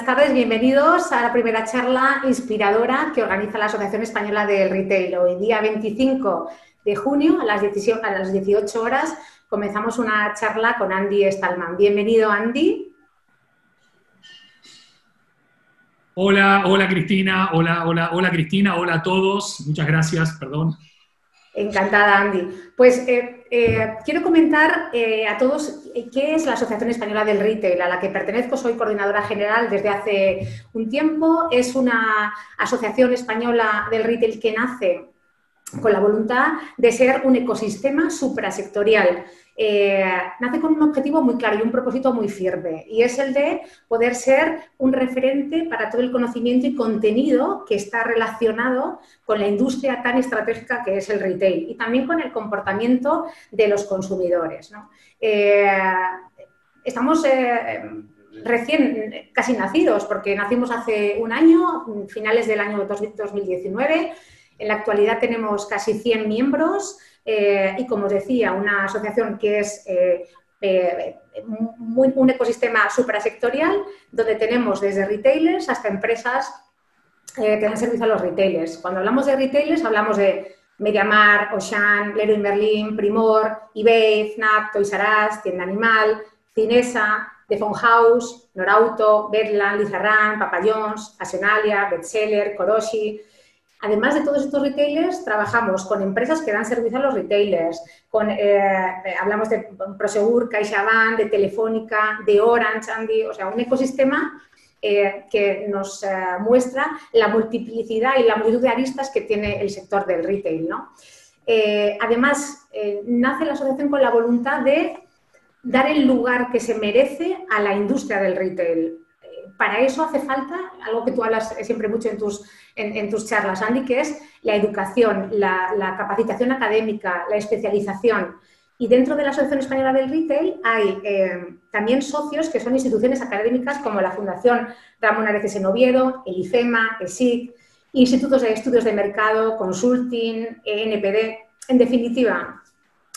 tardes, bienvenidos a la primera charla inspiradora que organiza la Asociación Española del Retail. Hoy, día 25 de junio, a las 18 horas, comenzamos una charla con Andy Stallman. Bienvenido, Andy. Hola Cristina, hola Cristina, hola a todos, muchas gracias, perdón. Encantada, Andy. Pues quiero comentar a todos qué es la Asociación Española del Retail, a la que pertenezco. Soy coordinadora general desde hace un tiempo. Es una asociación española del retail que nace con la voluntad de ser un ecosistema suprasectorial. Nace con un objetivo muy claro y un propósito muy firme, y es el de poder ser un referente para todo el conocimiento y contenido que está relacionado con la industria tan estratégica que es el retail y también con el comportamiento de los consumidores, ¿no? Estamos recién casi nacidos, porque nacimos hace un año, finales del año 2019. En la actualidad tenemos casi 100 miembros y, como os decía, una asociación que es un ecosistema suprasectorial, donde tenemos desde retailers hasta empresas que dan servicio a los retailers. Cuando hablamos de retailers hablamos de MediaMarkt, Auchan, Leroy Merlin, Primor, eBay, Fnac, Toys R Us, Tienda Animal, Cinesa, The Phone House, Norauto, Bedland, Lizarran, Papa John's, Fashionalia, Bestseller, Koroshi. Además de todos estos retailers, trabajamos con empresas que dan servicio a los retailers. Hablamos de Prosegur, CaixaBank, de Telefónica, de Orange, Andy, o sea, un ecosistema que nos muestra la multiplicidad y la multitud de aristas que tiene el sector del retail, ¿no? Además, nace la asociación con la voluntad de dar el lugar que se merece a la industria del retail. Para eso hace falta algo que tú hablas siempre mucho en tus charlas, Andy, que es la educación, la capacitación académica, la especialización. Y dentro de la Asociación Española del Retail hay también socios que son instituciones académicas como la Fundación Ramón Areces en Oviedo, el IFEMA, ESIC, institutos de estudios de mercado, consulting, NPD. En definitiva,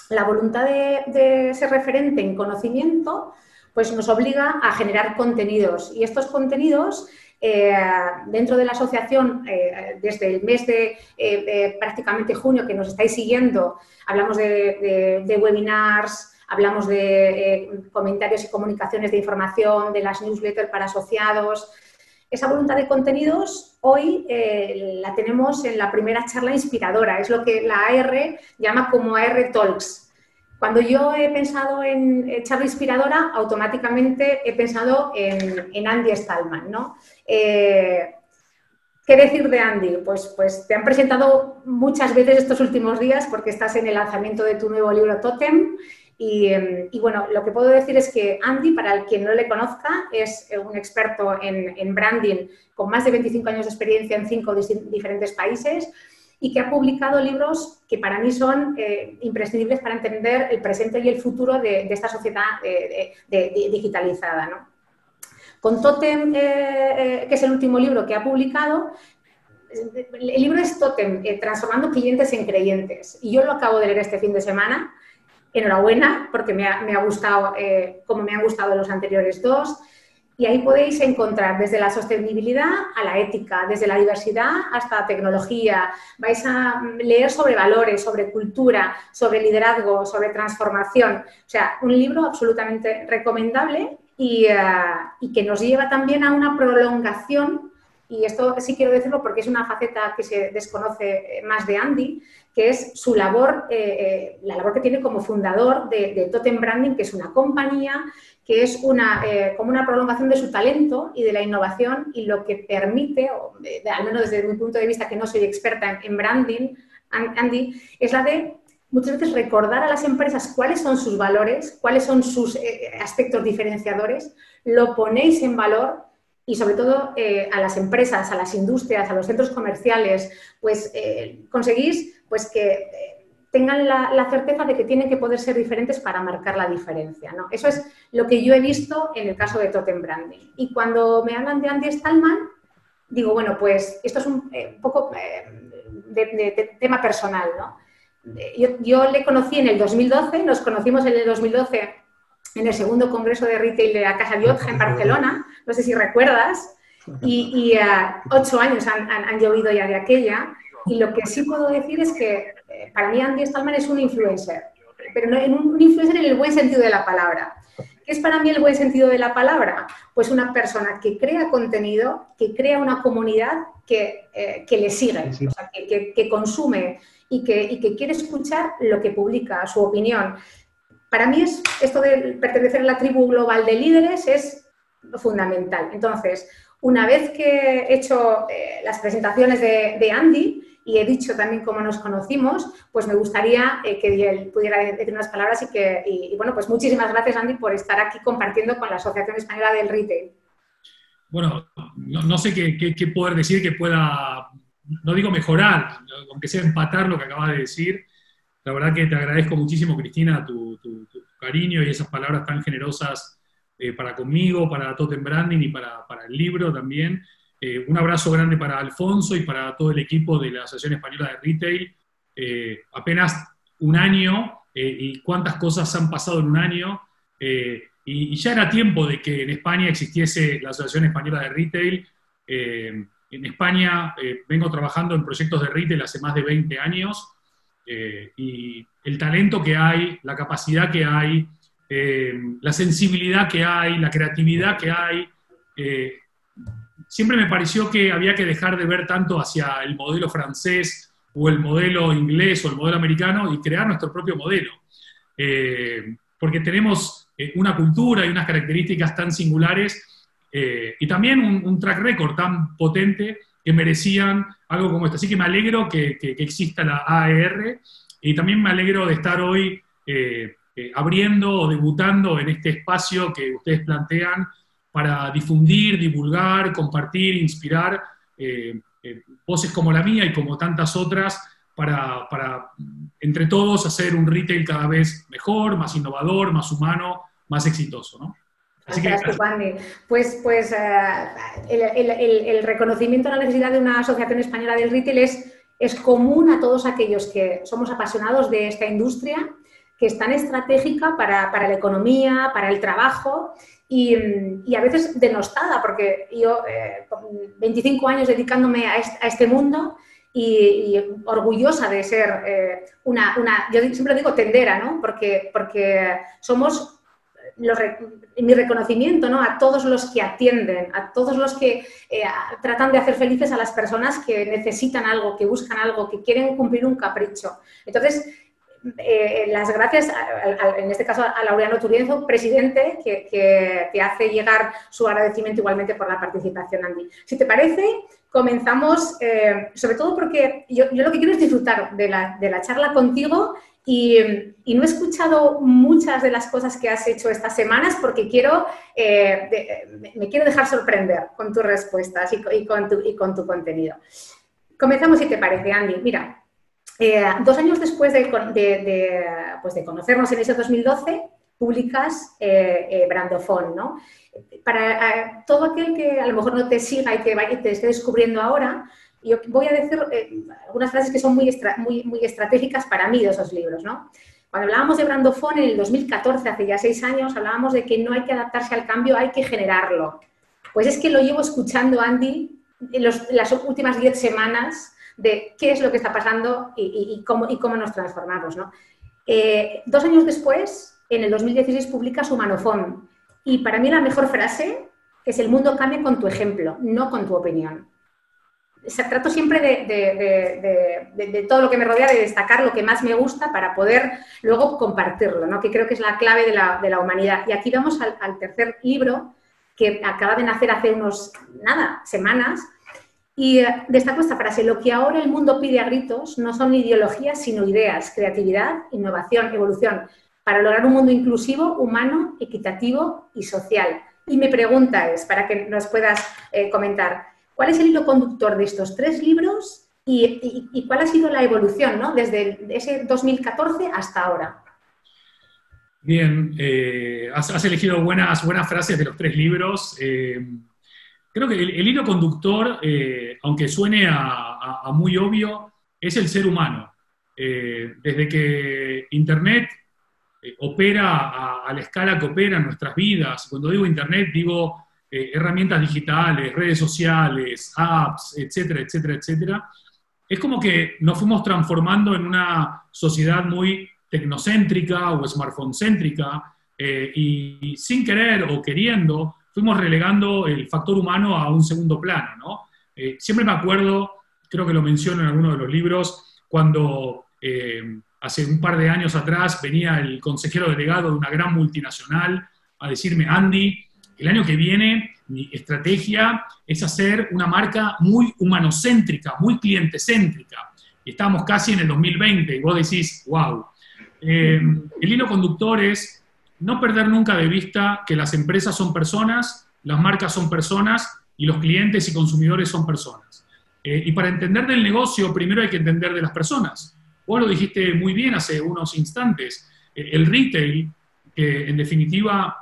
la voluntad de ser referente en conocimiento pues nos obliga a generar contenidos, y estos contenidos dentro de la asociación, desde el mes de prácticamente junio que nos estáis siguiendo, hablamos de webinars, hablamos de comentarios y comunicaciones de información, de las newsletters para asociados. Esa voluntad de contenidos hoy la tenemos en la primera charla inspiradora, es lo que la AR llama como AR Talks. Cuando yo he pensado en charla inspiradora, automáticamente he pensado en Andy Stallman, ¿no? ¿Qué decir de Andy? Pues te han presentado muchas veces estos últimos días porque estás en el lanzamiento de tu nuevo libro Totem. Y bueno, lo que puedo decir es que Andy, para el quien no le conozca, es un experto en branding con más de 25 años de experiencia en 5 diferentes países, y que ha publicado libros que para mí son imprescindibles para entender el presente y el futuro de esta sociedad digitalizada, ¿no? Con Totem, que es el último libro que ha publicado, el libro es Totem, transformando clientes en creyentes. Y yo lo acabo de leer este fin de semana. Enhorabuena, porque me ha gustado como me han gustado los anteriores dos. Y ahí podéis encontrar desde la sostenibilidad a la ética, desde la diversidad hasta la tecnología. Vais a leer sobre valores, sobre cultura, sobre liderazgo, sobre transformación. O sea, un libro absolutamente recomendable y que nos lleva también a una prolongación. Y esto sí quiero decirlo porque es una faceta que se desconoce más de Andy, que es su labor, la labor que tiene como fundador de Totem Branding, que es una compañía que es como una prolongación de su talento y de la innovación, y lo que permite, al menos desde mi punto de vista, que no soy experta en branding, Andy, es la de muchas veces recordar a las empresas cuáles son sus valores, cuáles son sus aspectos diferenciadores, lo ponéis en valor. Y sobre todo a las empresas, a las industrias, a los centros comerciales, pues conseguís pues, que tengan la certeza de que tienen que poder ser diferentes para marcar la diferencia, ¿no? Eso es lo que yo he visto en el caso de Totem Branding. Y cuando me hablan de Andy Stallman, digo, bueno, pues esto es un poco de tema personal, ¿no? Yo le conocí en el 2012, nos conocimos en el 2012 en el segundo congreso de retail de la Casa Biotja en Barcelona, no sé si recuerdas, Y 8 años han llovido ya de aquella, y lo que sí puedo decir es que para mí Andy Stallman es un influencer, pero no, un influencer en el buen sentido de la palabra. ¿Qué es para mí el buen sentido de la palabra? Pues una persona que crea contenido, que crea una comunidad que le sigue, o sea, que consume y que quiere escuchar lo que publica, su opinión. Para mí esto de pertenecer a la tribu global de líderes es fundamental. Entonces, una vez que he hecho las presentaciones de Andy y he dicho también cómo nos conocimos, pues me gustaría que él pudiera decir unas palabras y bueno, pues muchísimas gracias, Andy, por estar aquí compartiendo con la Asociación Española del Retail. Bueno, no sé qué poder decir que pueda, no digo mejorar, aunque sea empatar lo que acabas de decir. La verdad que te agradezco muchísimo, Cristina, tu cariño y esas palabras tan generosas para conmigo, para Totem Branding y para el libro también. Un abrazo grande para Alfonso y para todo el equipo de la Asociación Española de Retail. Apenas un año, y cuántas cosas han pasado en un año, y ya era tiempo de que en España existiese la Asociación Española de Retail. En España vengo trabajando en proyectos de retail hace más de 20 años, y el talento que hay, la capacidad que hay, la sensibilidad que hay, la creatividad que hay, siempre me pareció que había que dejar de ver tanto hacia el modelo francés o el modelo inglés o el modelo americano y crear nuestro propio modelo. Porque tenemos una cultura y unas características tan singulares, y también un track record tan potente que merecían algo como esto. Así que me alegro que exista la AER, y también me alegro de estar hoy abriendo o debutando en este espacio que ustedes plantean para difundir, divulgar, compartir, inspirar voces como la mía y como tantas otras para entre todos hacer un retail cada vez mejor, más innovador, más humano, más exitoso, ¿no? Así que, pues el reconocimiento a la necesidad de una asociación española del retail es común a todos aquellos que somos apasionados de esta industria, que es tan estratégica para la economía, para el trabajo y a veces denostada, porque yo con 25 años dedicándome a este mundo y orgullosa de ser yo siempre digo tendera, ¿no? Porque somos mi reconocimiento, ¿no? A todos los que atienden, a todos los que tratan de hacer felices a las personas que necesitan algo, que buscan algo, que quieren cumplir un capricho. Entonces, las gracias, en este caso a Laureano Turienzo, presidente, que te hace llegar su agradecimiento igualmente por la participación, Andy. Si te parece, comenzamos, sobre todo porque yo lo que quiero es disfrutar de la charla contigo. Y no he escuchado muchas de las cosas que has hecho estas semanas porque me quiero dejar sorprender con tus respuestas y con tu contenido. Comenzamos, si te parece, Andy. Mira, 2 años después de conocernos en ese 2012, publicas Brandofon, ¿no? Para todo aquel que a lo mejor no te siga y que te esté descubriendo ahora, yo voy a decir algunas frases que son muy estratégicas para mí de esos libros, ¿no? Cuando hablábamos de Brandofon en el 2014, hace ya 6 años, hablábamos de que no hay que adaptarse al cambio, hay que generarlo. Pues es que lo llevo escuchando, Andy, en las últimas 10 semanas de qué es lo que está pasando y cómo nos transformamos, ¿no? 2 años después, en el 2016, publicas Humanofon. Y para mí la mejor frase es: el mundo cambia con tu ejemplo, no con tu opinión. Trato siempre de todo lo que me rodea, de destacar lo que más me gusta para poder luego compartirlo, ¿no? Que creo que es la clave de la humanidad. Y aquí vamos al tercer libro, que acaba de nacer hace semanas, y destaco esta frase: lo que ahora el mundo pide a gritos no son ideologías, sino ideas, creatividad, innovación, evolución, para lograr un mundo inclusivo, humano, equitativo y social. Y mi pregunta es, para que nos puedas comentar, ¿cuál es el hilo conductor de estos 3 libros y cuál ha sido la evolución, ¿no? Desde ese 2014 hasta ahora? Bien, has elegido buenas frases de los 3 libros. Creo que el hilo conductor, aunque suene a muy obvio, es el ser humano. Desde que Internet opera a la escala que opera en nuestras vidas. Cuando digo Internet, digo herramientas digitales, redes sociales, apps, etcétera, etcétera, etcétera, es como que nos fuimos transformando en una sociedad muy tecnocéntrica o smartphone-céntrica, y sin querer o queriendo, fuimos relegando el factor humano a un segundo plano, ¿no? Siempre me acuerdo, creo que lo menciono en alguno de los libros, cuando hace un par de años atrás venía el consejero delegado de una gran multinacional a decirme: Andy, el año que viene mi estrategia es hacer una marca muy humanocéntrica, muy clientecéntrica. Y estamos casi en el 2020 y vos decís, wow. El hilo conductor es no perder nunca de vista que las empresas son personas, las marcas son personas y los clientes y consumidores son personas. Y para entender del negocio, primero hay que entender de las personas. Vos lo dijiste muy bien hace unos instantes. El retail, que en definitiva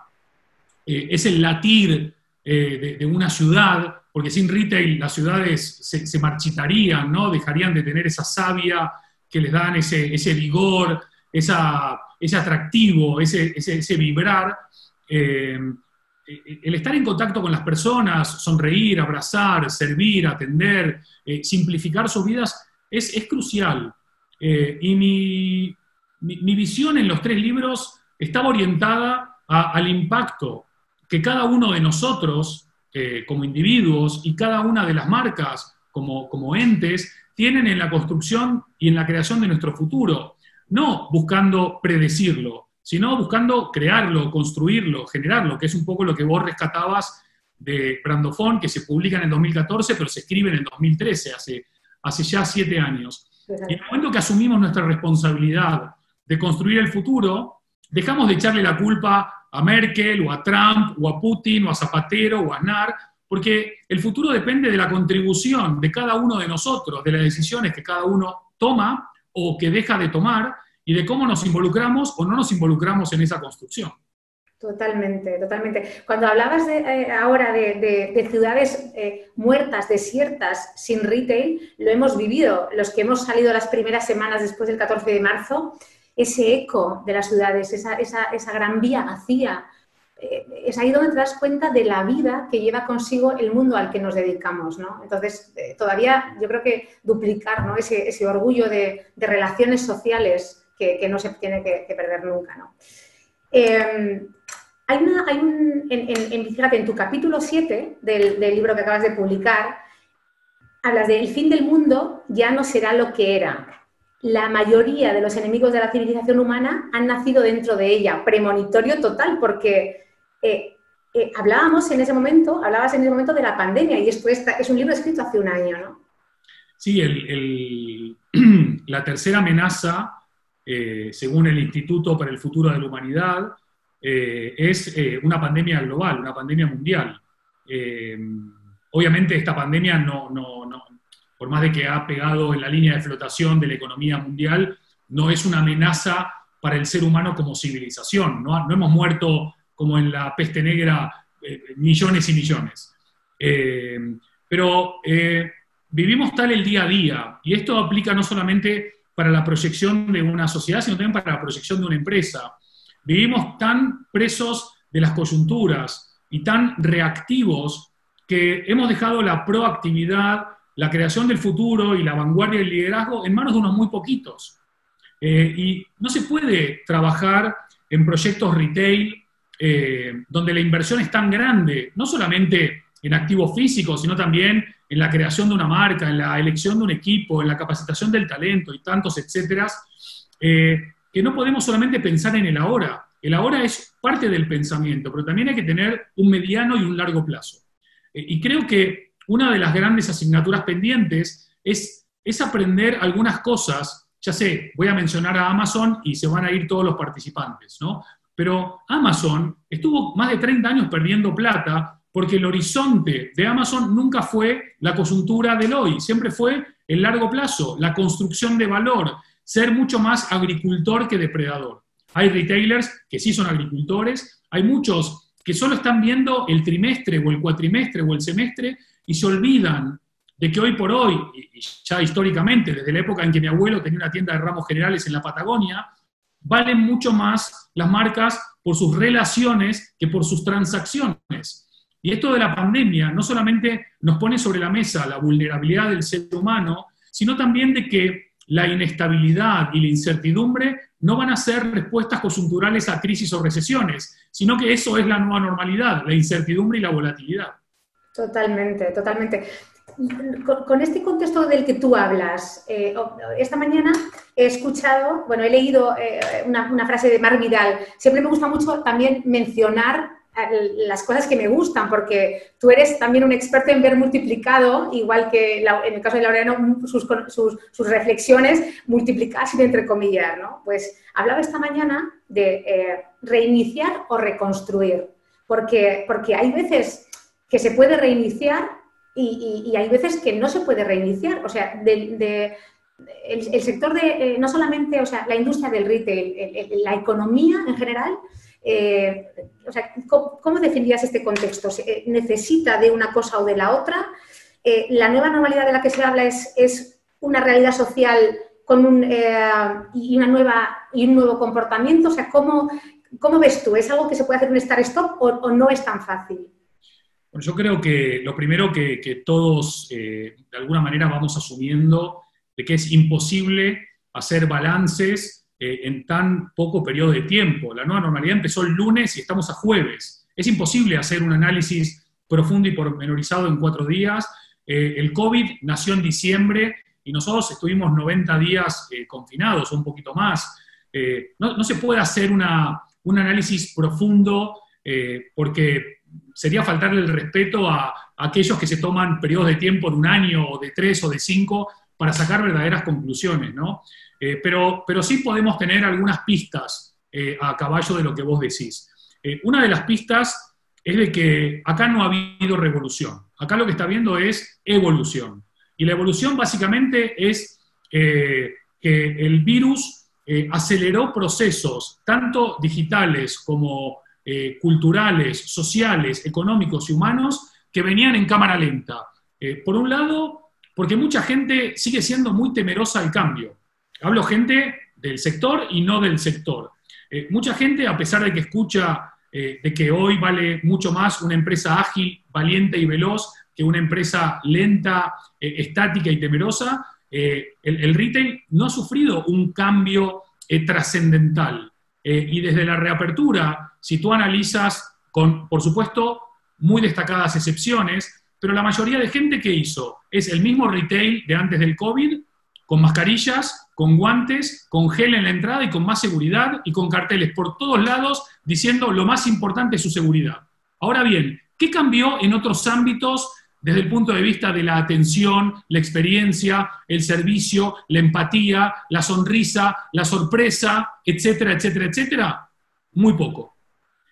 es el latir de una ciudad, porque sin retail las ciudades se marchitarían, ¿no? Dejarían de tener esa savia que les dan ese vigor, ese atractivo, ese vibrar. El estar en contacto con las personas, sonreír, abrazar, servir, atender, simplificar sus vidas, es crucial. Y mi visión en los 3 libros estaba orientada al impacto que cada uno de nosotros, como individuos, y cada una de las marcas, como entes, tienen en la construcción y en la creación de nuestro futuro. No buscando predecirlo, sino buscando crearlo, construirlo, generarlo, que es un poco lo que vos rescatabas de Brandofón, que se publica en el 2014, pero se escribe en el 2013, hace ya 7 años. Y en el momento que asumimos nuestra responsabilidad de construir el futuro, dejamos de echarle la culpa a Merkel, o a Trump, o a Putin, o a Zapatero, o a Aznar, porque el futuro depende de la contribución de cada uno de nosotros, de las decisiones que cada uno toma o que deja de tomar, y de cómo nos involucramos o no nos involucramos en esa construcción. Totalmente, totalmente. Cuando hablabas ahora de ciudades muertas, desiertas, sin retail, lo hemos vivido, los que hemos salido las primeras semanas después del 14 de marzo, ese eco de las ciudades, esa gran vía vacía, es ahí donde te das cuenta de la vida que lleva consigo el mundo al que nos dedicamos, ¿no? Entonces, todavía yo creo que duplicar, ¿no? ese orgullo de relaciones sociales que no se tiene que perder nunca, ¿no? Fíjate, en tu capítulo 7 del libro que acabas de publicar, hablas de: el fin del mundo ya no será lo que era. La mayoría de los enemigos de la civilización humana han nacido dentro de ella. Premonitorio total, porque hablabas en ese momento de la pandemia, y esto es un libro escrito hace un año, ¿no? Sí, la tercera amenaza, según el Instituto para el Futuro de la Humanidad, es una pandemia global, una pandemia mundial. Obviamente esta pandemia no, por más de que ha pegado en la línea de flotación de la economía mundial, no es una amenaza para el ser humano como civilización. No hemos muerto como en la peste negra millones y millones. Pero vivimos tal el día a día, y esto aplica no solamente para la proyección de una sociedad, sino también para la proyección de una empresa. Vivimos tan presos de las coyunturas y tan reactivos que hemos dejado la proactividad, la creación del futuro y la vanguardia del liderazgo en manos de unos muy poquitos. Y no se puede trabajar en proyectos retail donde la inversión es tan grande, no solamente en activos físicos, sino también en la creación de una marca, en la elección de un equipo, en la capacitación del talento y tantos etcétera, que no podemos solamente pensar en el ahora. El ahora es parte del pensamiento, pero también hay que tener un mediano y un largo plazo. Y creo que una de las grandes asignaturas pendientes es aprender algunas cosas. Ya sé, voy a mencionar a Amazon y se van a ir todos los participantes, ¿no? Pero Amazon estuvo más de 30 años perdiendo plata porque el horizonte de Amazon nunca fue la coyuntura del hoy, siempre fue el largo plazo, la construcción de valor, ser mucho más agricultor que depredador. Hay retailers que sí son agricultores, hay muchos que solo están viendo el trimestre o el cuatrimestre o el semestre y se olvidan de que hoy por hoy, y ya históricamente, desde la época en que mi abuelo tenía una tienda de ramos generales en la Patagonia, valen mucho más las marcas por sus relaciones que por sus transacciones. Y esto de la pandemia no solamente nos pone sobre la mesa la vulnerabilidad del ser humano, sino también de que la inestabilidad y la incertidumbre no van a ser respuestas coyunturales a crisis o recesiones, sino que eso es la nueva normalidad, la incertidumbre y la volatilidad. Totalmente, totalmente. Con este contexto del que tú hablas, esta mañana he escuchado, bueno, he leído una frase de Marc Vidal. Siempre me gusta mucho también mencionar las cosas que me gustan, porque tú eres también un experto en ver multiplicado, igual que en el caso de Laureano, sus reflexiones multiplicadas y entre comillas, ¿no? Pues hablaba esta mañana de reiniciar o reconstruir, porque hay veces que se puede reiniciar y hay veces que no se puede reiniciar. O sea, el sector de, no solamente, o sea, la industria del retail, la economía en general, o sea, ¿cómo definirías este contexto? ¿Necesita de una cosa o de la otra? ¿La nueva normalidad de la que se habla es una realidad social con y un nuevo comportamiento? O sea, ¿cómo ves tú? ¿Es algo que se puede hacer un start-stop o no es tan fácil? Bueno, yo creo que lo primero que todos de alguna manera vamos asumiendo de que es imposible hacer balances en tan poco periodo de tiempo. La nueva normalidad empezó el lunes y estamos a jueves. Es imposible hacer un análisis profundo y pormenorizado en 4 días. El COVID nació en diciembre y nosotros estuvimos 90 días confinados, o un poquito más. No se puede hacer un análisis profundo porque sería faltarle el respeto a aquellos que se toman periodos de tiempo de 1 año, o de 3, o de 5, para sacar verdaderas conclusiones, ¿no? Pero sí podemos tener algunas pistas a caballo de lo que vos decís. Una de las pistas es de que acá no ha habido revolución. Acá lo que está habiendo es evolución. Y la evolución básicamente es que el virus aceleró procesos, tanto digitales como culturales, sociales, económicos y humanos, que venían en cámara lenta. Por un lado, porque mucha gente sigue siendo muy temerosa al cambio. Hablo gente del sector y no del sector. Mucha gente, a pesar de que escucha de que hoy vale mucho más una empresa ágil, valiente y veloz que una empresa lenta, estática y temerosa, el retail no ha sufrido un cambio trascendental. Y desde la reapertura, si tú analizas con, por supuesto, muy destacadas excepciones, pero la mayoría de gente que hizo es el mismo retail de antes del COVID, con mascarillas, con guantes, con gel en la entrada y con más seguridad y con carteles por todos lados diciendo lo más importante es su seguridad. Ahora bien, ¿qué cambió en otros ámbitos desde el punto de vista de la atención, la experiencia, el servicio, la empatía, la sonrisa, la sorpresa, etcétera, etcétera, etcétera? Muy poco.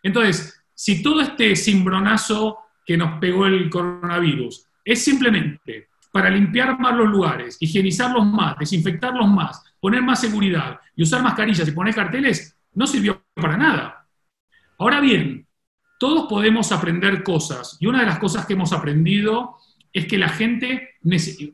Entonces, si todo este cimbronazo que nos pegó el coronavirus es simplemente para limpiar más los lugares, higienizarlos más, desinfectarlos más, poner más seguridad y usar mascarillas y poner carteles, no sirvió para nada. Ahora bien, todos podemos aprender cosas, y una de las cosas que hemos aprendido es que la gente,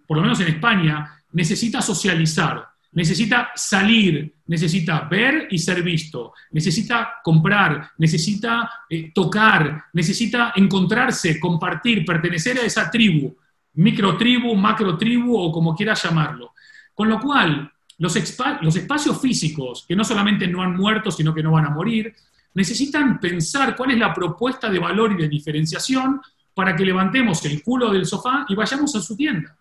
por lo menos en España, necesita socializar, necesita salir, necesita ver y ser visto, necesita comprar, necesita tocar, necesita encontrarse, compartir, pertenecer a esa tribu, microtribu, macrotribu o como quieras llamarlo. Con lo cual, los espacios físicos, que no solamente no han muerto, sino que no van a morir, necesitan pensar cuál es la propuesta de valor y de diferenciación para que levantemos el culo del sofá y vayamos a su tienda.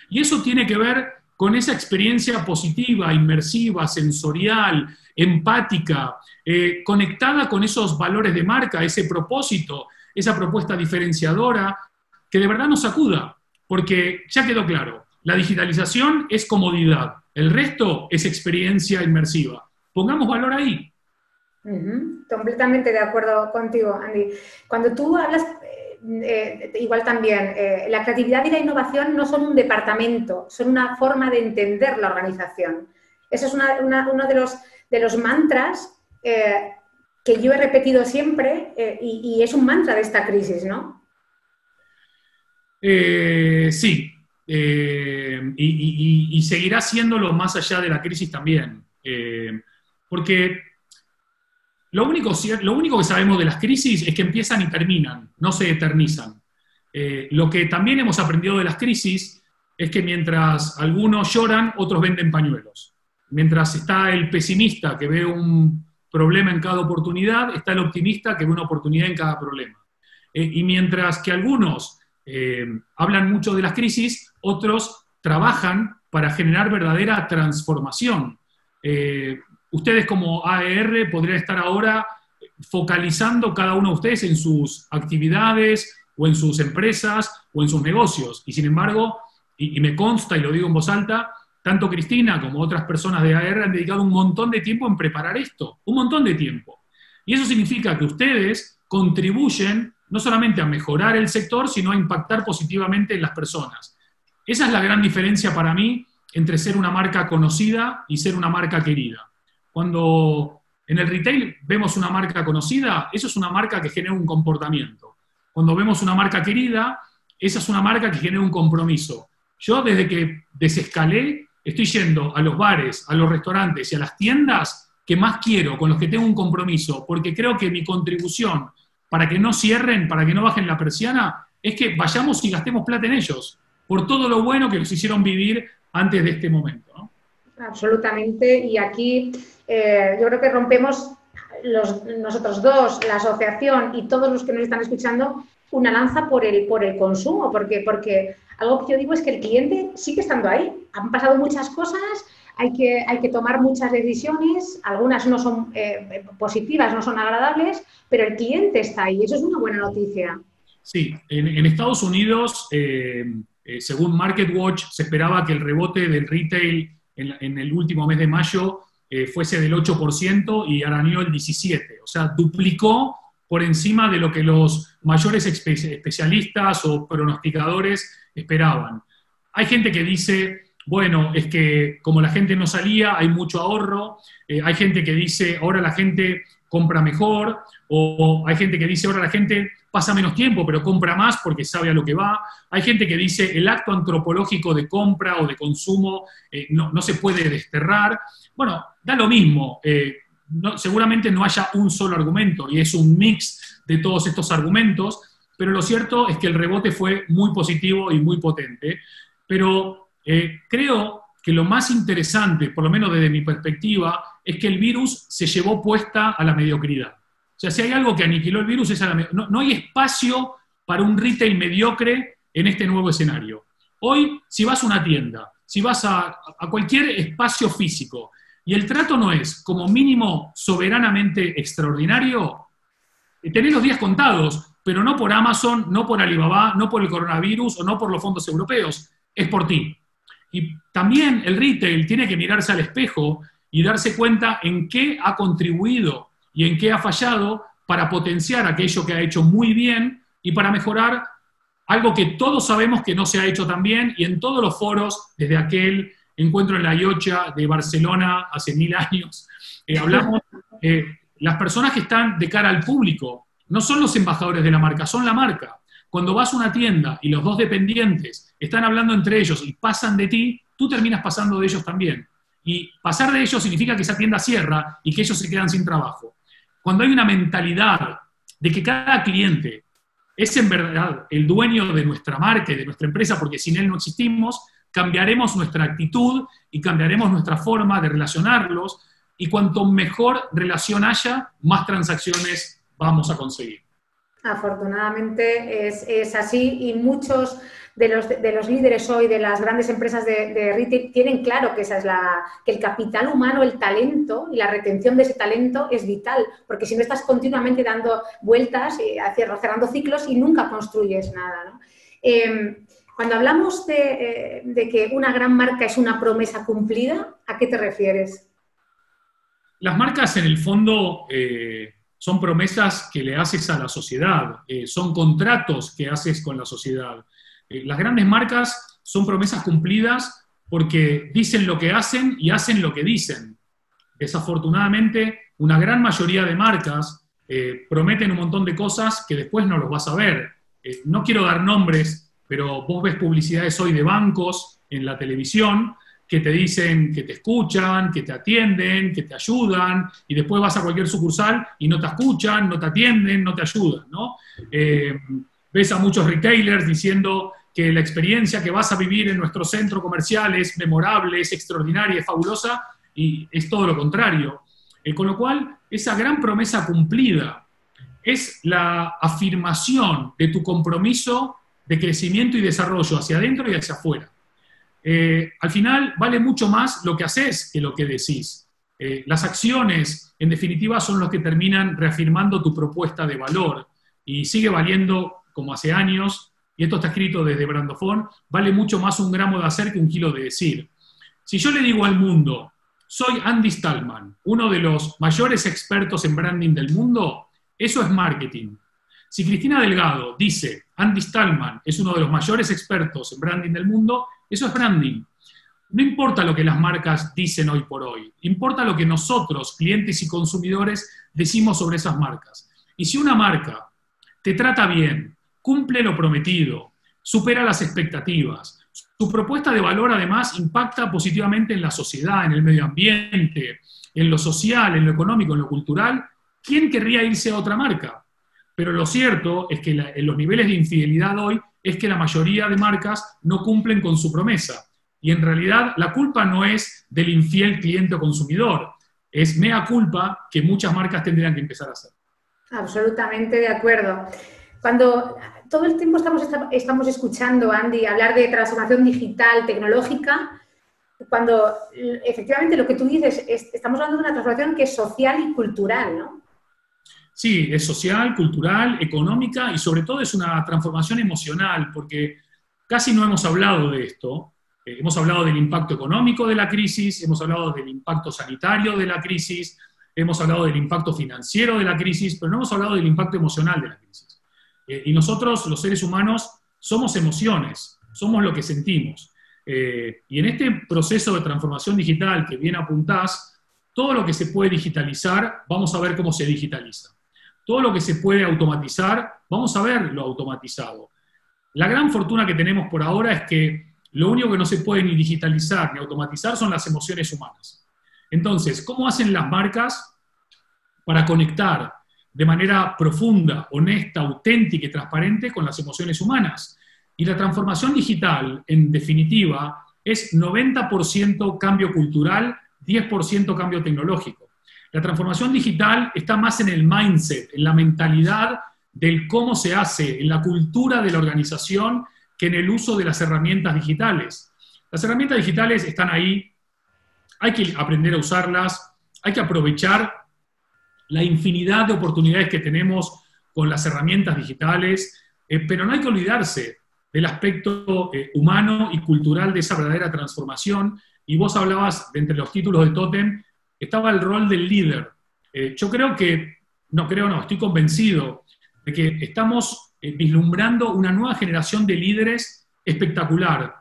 Y eso tiene que ver con esa experiencia positiva, inmersiva, sensorial, empática, conectada con esos valores de marca, ese propósito, esa propuesta diferenciadora, que de verdad nos sacuda, porque ya quedó claro, la digitalización es comodidad, el resto es experiencia inmersiva. Pongamos valor ahí. Completamente de acuerdo contigo, Andy. Cuando tú hablas, igual también, la creatividad y la innovación no son un departamento, son una forma de entender la organización. Eso es uno de los mantras que yo he repetido siempre y es un mantra de esta crisis, ¿no? Sí, y seguirá siéndolo más allá de la crisis también. Porque lo único que sabemos de las crisis es que empiezan y terminan, no se eternizan. Lo que también hemos aprendido de las crisis es que mientras algunos lloran, otros venden pañuelos. Mientras está el pesimista que ve un problema en cada oportunidad, está el optimista que ve una oportunidad en cada problema. Y mientras que algunos hablan mucho de las crisis, otros trabajan para generar verdadera transformación. Ustedes como AER podrían estar ahora focalizando cada uno de ustedes en sus actividades o en sus empresas o en sus negocios. Y sin embargo, y me consta y lo digo en voz alta, tanto Cristina como otras personas de AER han dedicado un montón de tiempo en preparar esto, un montón de tiempo. Y eso significa que ustedes contribuyen no solamente a mejorar el sector, sino a impactar positivamente en las personas. Esa es la gran diferencia para mí entre ser una marca conocida y ser una marca querida. Cuando en el retail vemos una marca conocida, eso es una marca que genera un comportamiento. Cuando vemos una marca querida, esa es una marca que genera un compromiso. Yo desde que desescalé, estoy yendo a los bares, a los restaurantes y a las tiendas que más quiero, con los que tengo un compromiso, porque creo que mi contribución para que no cierren, para que no bajen la persiana, es que vayamos y gastemos plata en ellos, por todo lo bueno que nos hicieron vivir antes de este momento, ¿no? Absolutamente, y aquí yo creo que rompemos nosotros dos, la asociación y todos los que nos están escuchando, una lanza por el consumo, porque algo que yo digo es que el cliente sigue estando ahí. Han pasado muchas cosas, hay que tomar muchas decisiones, algunas no son positivas, no son agradables, pero el cliente está ahí, eso es una buena noticia. Sí, en Estados Unidos, según MarketWatch, se esperaba que el rebote del retail en el último mes de mayo fuese del 8% y arañó el 17%. O sea, duplicó por encima de lo que los mayores especialistas o pronosticadores esperaban. Hay gente que dice, bueno, es que como la gente no salía, hay mucho ahorro. Hay gente que dice, ahora la gente compra mejor. O hay gente que dice, ahora la gente pasa menos tiempo, pero compra más porque sabe a lo que va. Hay gente que dice, el acto antropológico de compra o de consumo no se puede desterrar. Bueno, da lo mismo. Seguramente no haya un solo argumento, y es un mix de todos estos argumentos, pero lo cierto es que el rebote fue muy positivo y muy potente. Pero creo que lo más interesante, por lo menos desde mi perspectiva, es que el virus se llevó puesta a la mediocridad. O sea, si hay algo que aniquiló el virus es a la no hay espacio para un retail mediocre en este nuevo escenario. Hoy, si vas a una tienda, si vas a cualquier espacio físico, y el trato no es, como mínimo, soberanamente extraordinario, tenés los días contados, pero no por Amazon, no por Alibaba, no por el coronavirus o no por los fondos europeos, es por ti. Y también el retail tiene que mirarse al espejo y darse cuenta en qué ha contribuido y en qué ha fallado para potenciar aquello que ha hecho muy bien y para mejorar algo que todos sabemos que no se ha hecho tan bien, y en todos los foros, desde aquel encuentro en La Llotja de Barcelona hace 1000 años, hablamos, las personas que están de cara al público no son los embajadores de la marca, son la marca. Cuando vas a una tienda y los dos dependientes están hablando entre ellos y pasan de ti, tú terminas pasando de ellos también. Y pasar de ellos significa que esa tienda cierra y que ellos se quedan sin trabajo. Cuando hay una mentalidad de que cada cliente es en verdad el dueño de nuestra marca y de nuestra empresa, porque sin él no existimos, cambiaremos nuestra actitud y cambiaremos nuestra forma de relacionarlos, y cuanto mejor relación haya, más transacciones vamos a conseguir. Afortunadamente es así, y muchos de los líderes hoy de las grandes empresas de retail tienen claro que que el capital humano, el talento y la retención de ese talento es vital, porque si no estás continuamente dando vueltas, cerrando ciclos y nunca construyes nada, ¿no? Cuando hablamos de que una gran marca es una promesa cumplida, ¿a qué te refieres? Las marcas en el fondo son promesas que le haces a la sociedad, son contratos que haces con la sociedad. Las grandes marcas son promesas cumplidas porque dicen lo que hacen y hacen lo que dicen. Desafortunadamente, una gran mayoría de marcas prometen un montón de cosas que después no los vas a ver. No quiero dar nombres, pero vos ves publicidades hoy de bancos en la televisión que te dicen que te escuchan, que te atienden, que te ayudan, y después vas a cualquier sucursal y no te escuchan, no te atienden, no te ayudan, ¿no? Ves a muchos retailers diciendo que la experiencia que vas a vivir en nuestro centro comercial es memorable, es extraordinaria, es fabulosa, y es todo lo contrario. Con lo cual, esa gran promesa cumplida es la afirmación de tu compromiso de crecimiento y desarrollo hacia adentro y hacia afuera. Al final vale mucho más lo que haces que lo que decís. Las acciones, en definitiva, son los que terminan reafirmando tu propuesta de valor y sigue valiendo como hace años, y esto está escrito desde Brandofón, vale mucho más un gramo de hacer que un kilo de decir. Si yo le digo al mundo, soy Andy Stallman, uno de los mayores expertos en branding del mundo, eso es marketing. Si Cristina Delgado dice, Andy Stallman es uno de los mayores expertos en branding del mundo, eso es branding. No importa lo que las marcas dicen hoy por hoy, importa lo que nosotros, clientes y consumidores, decimos sobre esas marcas. Y si una marca te trata bien, cumple lo prometido, supera las expectativas, su propuesta de valor además impacta positivamente en la sociedad, en el medio ambiente, en lo social, en lo económico, en lo cultural, ¿quién querría irse a otra marca? Pero lo cierto es que en los niveles de infidelidad hoy es que la mayoría de marcas no cumplen con su promesa. Y en realidad la culpa no es del infiel cliente o consumidor, es mea culpa que muchas marcas tendrían que empezar a hacer. Absolutamente de acuerdo. Cuando todo el tiempo estamos escuchando, Andy, hablar de transformación digital, tecnológica, cuando efectivamente lo que tú dices, estamos hablando de una transformación que es social y cultural, ¿no? Sí, es social, cultural, económica y sobre todo es una transformación emocional, porque casi no hemos hablado de esto. Hemos hablado del impacto económico de la crisis, hemos hablado del impacto sanitario de la crisis, hemos hablado del impacto financiero de la crisis, pero no hemos hablado del impacto emocional de la crisis. Y nosotros, los seres humanos, somos emociones, somos lo que sentimos. Y en este proceso de transformación digital que bien apuntás, todo lo que se puede digitalizar, vamos a ver cómo se digitaliza. Todo lo que se puede automatizar, vamos a ver lo automatizado. La gran fortuna que tenemos por ahora es que lo único que no se puede ni digitalizar ni automatizar son las emociones humanas. Entonces, ¿cómo hacen las marcas para conectar de manera profunda, honesta, auténtica y transparente con las emociones humanas? Y la transformación digital, en definitiva, es 90% cambio cultural, 10% cambio tecnológico. La transformación digital está más en el mindset, en la mentalidad del cómo se hace, en la cultura de la organización, que en el uso de las herramientas digitales. Las herramientas digitales están ahí, hay que aprender a usarlas, hay que aprovechar la infinidad de oportunidades que tenemos con las herramientas digitales, pero no hay que olvidarse del aspecto humano y cultural de esa verdadera transformación. Y vos hablabas, de entre los títulos de Totem, estaba el rol del líder. Yo creo que, estoy convencido de que estamos vislumbrando una nueva generación de líderes espectacular.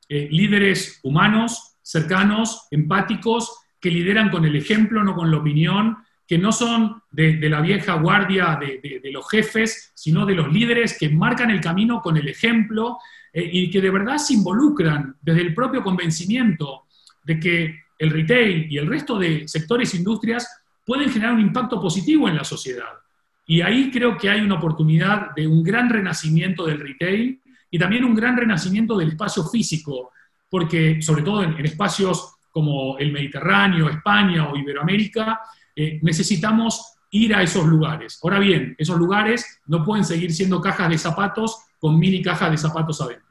Líderes humanos, cercanos, empáticos, que lideran con el ejemplo, no con la opinión, que no son de la vieja guardia de los jefes, sino de los líderes que marcan el camino con el ejemplo y que de verdad se involucran desde el propio convencimiento de que el retail y el resto de sectores e industrias pueden generar un impacto positivo en la sociedad. Y ahí creo que hay una oportunidad de un gran renacimiento del retail y también un gran renacimiento del espacio físico, porque sobre todo en espacios como el Mediterráneo, España o Iberoamérica, necesitamos ir a esos lugares. Ahora bien, esos lugares no pueden seguir siendo cajas de zapatos con mini cajas de zapatos adentro.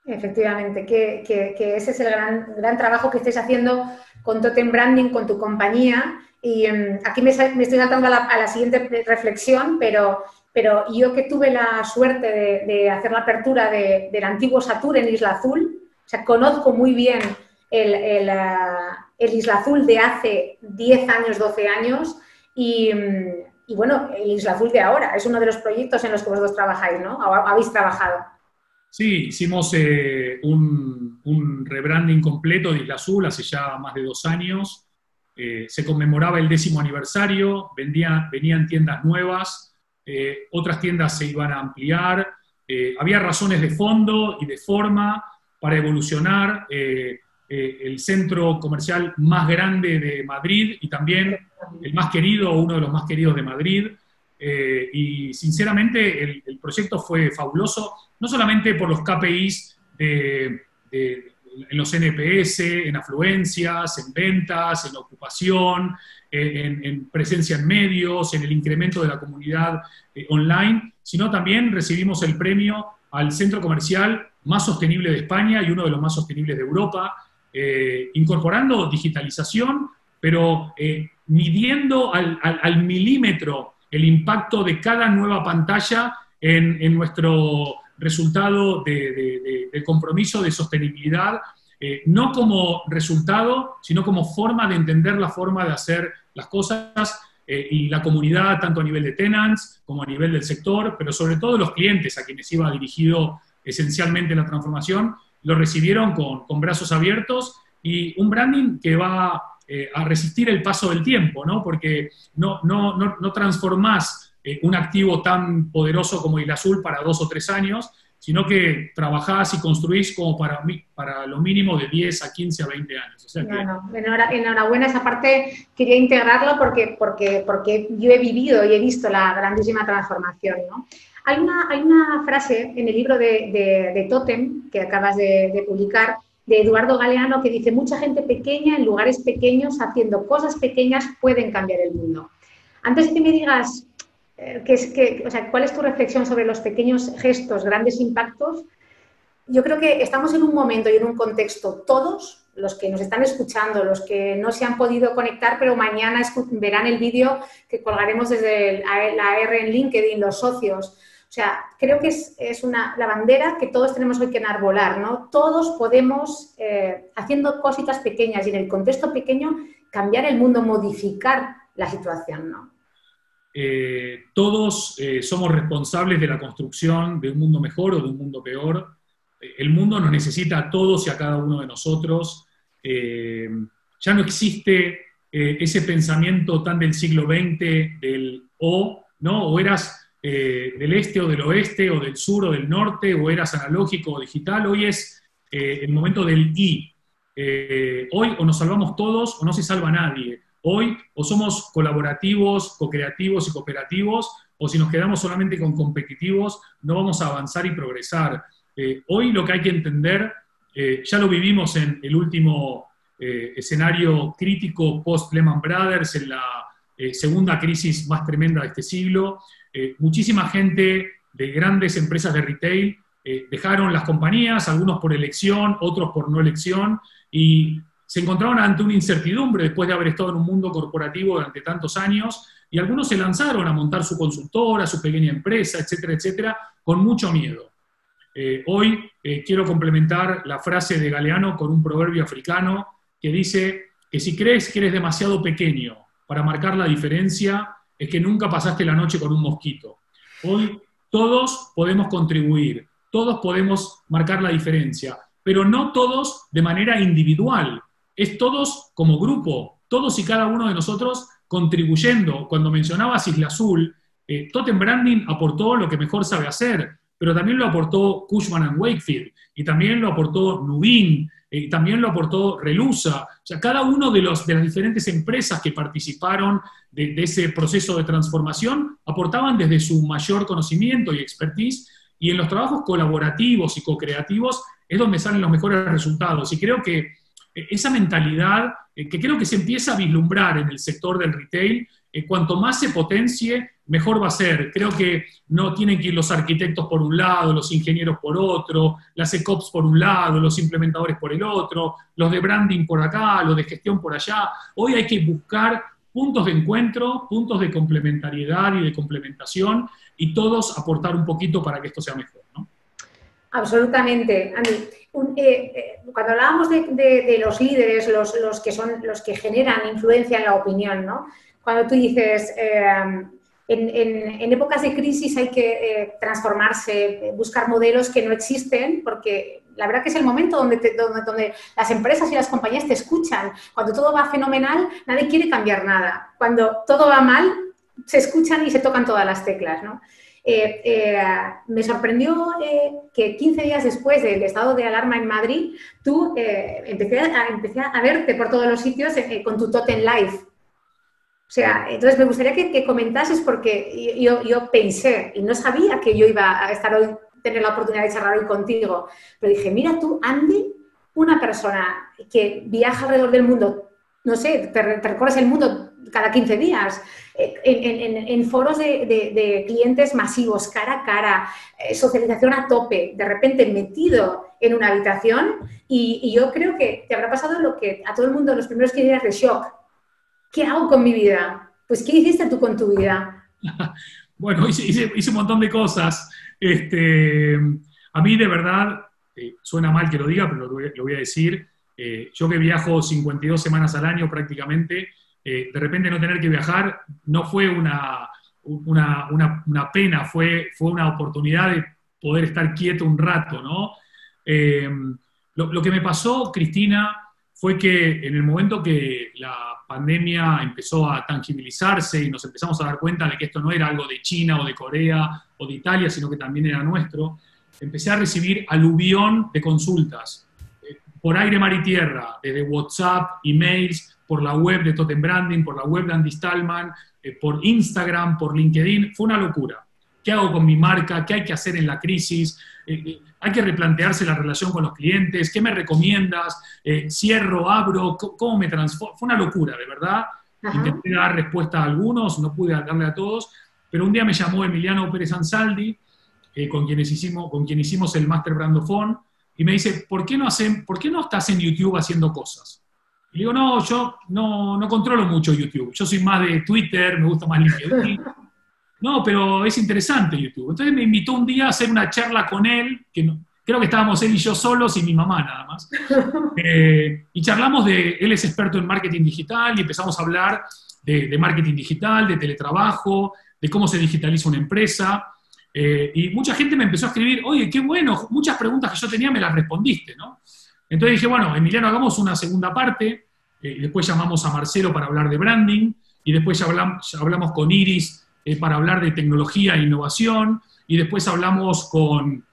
Efectivamente, que ese es el gran trabajo que estáis haciendo con Totem Branding, con tu compañía. Y aquí me estoy saltando a la siguiente reflexión, pero yo que tuve la suerte de hacer la apertura del antiguo Satur en Isla Azul, o sea, conozco muy bien el Isla Azul de hace 10 años, 12 años, y bueno, el Isla Azul de ahora es uno de los proyectos en los que vosotros trabajáis, ¿no? ¿Habéis trabajado? Sí, hicimos un rebranding completo de Isla Azul hace ya más de 2 años. Se conmemoraba el 10º aniversario, venían tiendas nuevas, otras tiendas se iban a ampliar, había razones de fondo y de forma para evolucionar. el centro comercial más grande de Madrid y también el más querido, uno de los más queridos de Madrid. Y sinceramente el proyecto fue fabuloso, no solamente por los KPIs en los NPS, en afluencias, en ventas, en ocupación, en presencia en medios, en el incremento de la comunidad online, sino también recibimos el premio al centro comercial más sostenible de España y uno de los más sostenibles de Europa, incorporando digitalización, pero midiendo al milímetro el impacto de cada nueva pantalla en nuestro resultado de compromiso de sostenibilidad, no como resultado, sino como forma de entender la forma de hacer las cosas, y la comunidad, tanto a nivel de tenants como a nivel del sector, pero sobre todo los clientes a quienes iba dirigido esencialmente la transformación, lo recibieron con brazos abiertos y un branding que va a resistir el paso del tiempo, ¿no? Porque no transformás un activo tan poderoso como el azul para 2 o 3 años, sino que trabajás y construís como para lo mínimo de 10 a 15 a 20 años. O sea que... Enhorabuena, esa parte quería integrarlo porque yo he vivido y he visto la grandísima transformación, ¿no? Hay una frase en el libro de Totem, que acabas de publicar, de Eduardo Galeano, que dice: mucha gente pequeña en lugares pequeños, haciendo cosas pequeñas, pueden cambiar el mundo. Antes de que me digas cuál es tu reflexión sobre los pequeños gestos, grandes impactos, yo creo que estamos en un momento y en un contexto, todos los que nos están escuchando, los que no se han podido conectar, pero mañana verán el vídeo que colgaremos desde la AR en LinkedIn, los socios. O sea, creo que es la bandera que todos tenemos hoy que enarbolar, ¿no? Todos podemos, haciendo cositas pequeñas y en el contexto pequeño, cambiar el mundo, modificar la situación, ¿no? Todos somos responsables de la construcción de un mundo mejor o de un mundo peor. El mundo nos necesita a todos y a cada uno de nosotros. Ya no existe ese pensamiento tan del siglo XX del o, ¿no? O eras del este o del oeste, o del sur o del norte, o eras analógico o digital. Hoy es el momento del y. Hoy o nos salvamos todos o no se salva nadie. Hoy o somos colaborativos, co-creativos y cooperativos, o si nos quedamos solamente con competitivos, no vamos a avanzar y progresar. Hoy lo que hay que entender, ya lo vivimos en el último escenario crítico post-Lehman Brothers, en la segunda crisis más tremenda de este siglo. Muchísima gente de grandes empresas de retail dejaron las compañías, algunos por elección, otros por no elección, y se encontraron ante una incertidumbre después de haber estado en un mundo corporativo durante tantos años, y algunos se lanzaron a montar su consultora, su pequeña empresa, etcétera, etcétera, con mucho miedo. Hoy quiero complementar la frase de Galeano con un proverbio africano que dice que si crees que eres demasiado pequeño para marcar la diferencia, es que nunca pasaste la noche con un mosquito. Hoy todos podemos contribuir, todos podemos marcar la diferencia, pero no todos de manera individual. Es todos como grupo, todos y cada uno de nosotros contribuyendo. Cuando mencionabas Isla Azul, Totem Branding aportó lo que mejor sabe hacer, pero también lo aportó Cushman & Wakefield, y también lo aportó Nubin, y también lo aportó Relusa. O sea, cada uno de las diferentes empresas que participaron de ese proceso de transformación aportaban desde su mayor conocimiento y expertise, y en los trabajos colaborativos y co-creativos es donde salen los mejores resultados. Y creo que esa mentalidad, que creo que se empieza a vislumbrar en el sector del retail, cuanto más se potencie, mejor va a ser. Creo que no tienen que ir los arquitectos por un lado, los ingenieros por otro, las ECOPs por un lado, los implementadores por el otro, los de branding por acá, los de gestión por allá. Hoy hay que buscar puntos de encuentro, puntos de complementariedad y de complementación, y todos aportar un poquito para que esto sea mejor, ¿no? Absolutamente, Andy. Cuando hablábamos de los líderes, los que generan influencia en la opinión, ¿no? Cuando tú dices, en épocas de crisis hay que transformarse, buscar modelos que no existen, porque la verdad que es el momento donde las empresas y las compañías te escuchan. Cuando todo va fenomenal, nadie quiere cambiar nada. Cuando todo va mal, se escuchan y se tocan todas las teclas, ¿no? me sorprendió que 15 días después del estado de alarma en Madrid, tú empecé a verte por todos los sitios con tu Totem Life. O sea, entonces me gustaría que comentases, porque yo pensé, y no sabía que yo iba a estar hoy, tener la oportunidad de charlar hoy contigo, pero dije, mira tú, Andy, una persona que viaja alrededor del mundo, no sé, te recorres el mundo cada 15 días, en foros de clientes masivos, cara a cara, socialización a tope, de repente metido en una habitación, y yo creo que te habrá pasado lo que a todo el mundo en los primeros 15 días de shock. ¿Qué hago con mi vida? Pues, ¿qué hiciste tú con tu vida? Bueno, hice un montón de cosas. A mí, de verdad, suena mal que lo diga, pero lo voy a decir. Yo que viajo 52 semanas al año prácticamente, de repente no tener que viajar no fue una pena, fue una oportunidad de poder estar quieto un rato, ¿no? Lo que me pasó, Cristina, fue que en el momento que la pandemia empezó a tangibilizarse y nos empezamos a dar cuenta de que esto no era algo de China o de Corea o de Italia, sino que también era nuestro, empecé a recibir aluvión de consultas, por aire, mar y tierra, desde WhatsApp, emails, por la web de Totem Branding, por la web de Andy Stallman, por Instagram, por LinkedIn. Fue una locura. ¿Qué hago con mi marca? ¿Qué hay que hacer en la crisis? Hay que replantearse la relación con los clientes. ¿Qué me recomiendas? ¿Cierro? ¿Abro? ¿Cómo me transformo? Fue una locura, de verdad. Ajá. Intenté dar respuesta a algunos, no pude darle a todos, pero un día me llamó Emiliano Pérez Ansaldi, con quien hicimos el Master Brandophone, y me dice, ¿por qué no estás en YouTube haciendo cosas? Y digo, no, yo no controlo mucho YouTube. Yo soy más de Twitter, me gusta más LinkedIn. No, pero es interesante YouTube. Entonces me invitó un día a hacer una charla con él, creo que estábamos él y yo solos y mi mamá nada más. Y charlamos él es experto en marketing digital y empezamos a hablar de marketing digital, de teletrabajo, de cómo se digitaliza una empresa. Y mucha gente me empezó a escribir, oye, qué bueno, muchas preguntas que yo tenía me las respondiste, ¿no? Entonces dije, bueno, Emiliano, hagamos una segunda parte, después llamamos a Marcelo para hablar de branding, y después ya hablamos con Iris para hablar de tecnología e innovación, y después hablamos con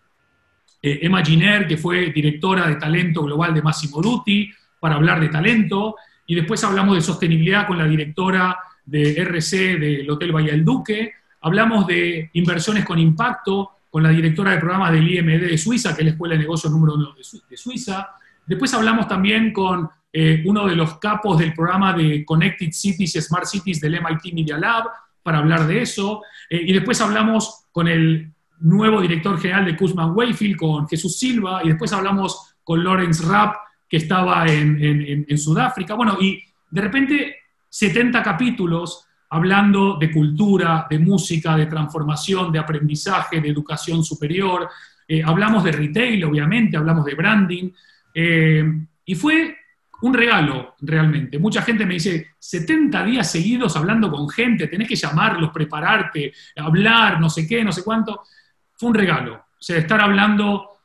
Emma Giner, que fue directora de talento global de Massimo Dutti, para hablar de talento, y después hablamos de sostenibilidad con la directora de RC del Hotel Bahía del Duque, hablamos de inversiones con impacto con la directora de programas del IMD de Suiza, que es la Escuela de Negocios número 1 de Suiza. Después hablamos también con uno de los capos del programa de Connected Cities y Smart Cities del MIT Media Lab, para hablar de eso. Y después hablamos con el nuevo director general de Cushman Wakefield, con Jesús Silva, y después hablamos con Lawrence Rapp, que estaba en Sudáfrica. Bueno, y de repente 70 capítulos hablando de cultura, de música, de transformación, de aprendizaje, de educación superior. Hablamos de retail, obviamente, hablamos de branding. Y fue un regalo, realmente. Mucha gente me dice, 70 días seguidos hablando con gente, tenés que llamarlos, prepararte, hablar, no sé qué, no sé cuánto. Fue un regalo. O sea, estar hablando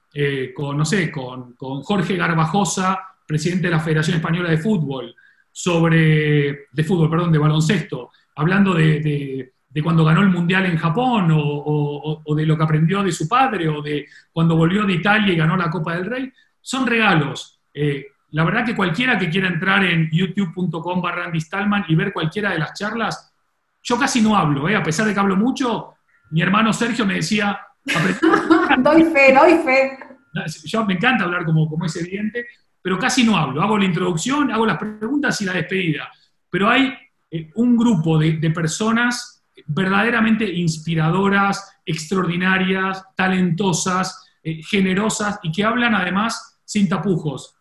con Jorge Garbajosa, presidente de la Federación Española de Fútbol, de baloncesto, hablando de cuando ganó el Mundial en Japón, o de lo que aprendió de su padre, o de cuando volvió de Italia y ganó la Copa del Rey, son regalos. La verdad que cualquiera que quiera entrar en youtube.com/Andy Stallman y ver cualquiera de las charlas, yo casi no hablo, a pesar de que hablo mucho. Mi hermano Sergio me decía... doy fe. Yo me encanta hablar como es evidente, pero casi no hablo. Hago la introducción, hago las preguntas y la despedida. Pero hay un grupo de personas verdaderamente inspiradoras, extraordinarias, talentosas, generosas, y que hablan además sin tapujos.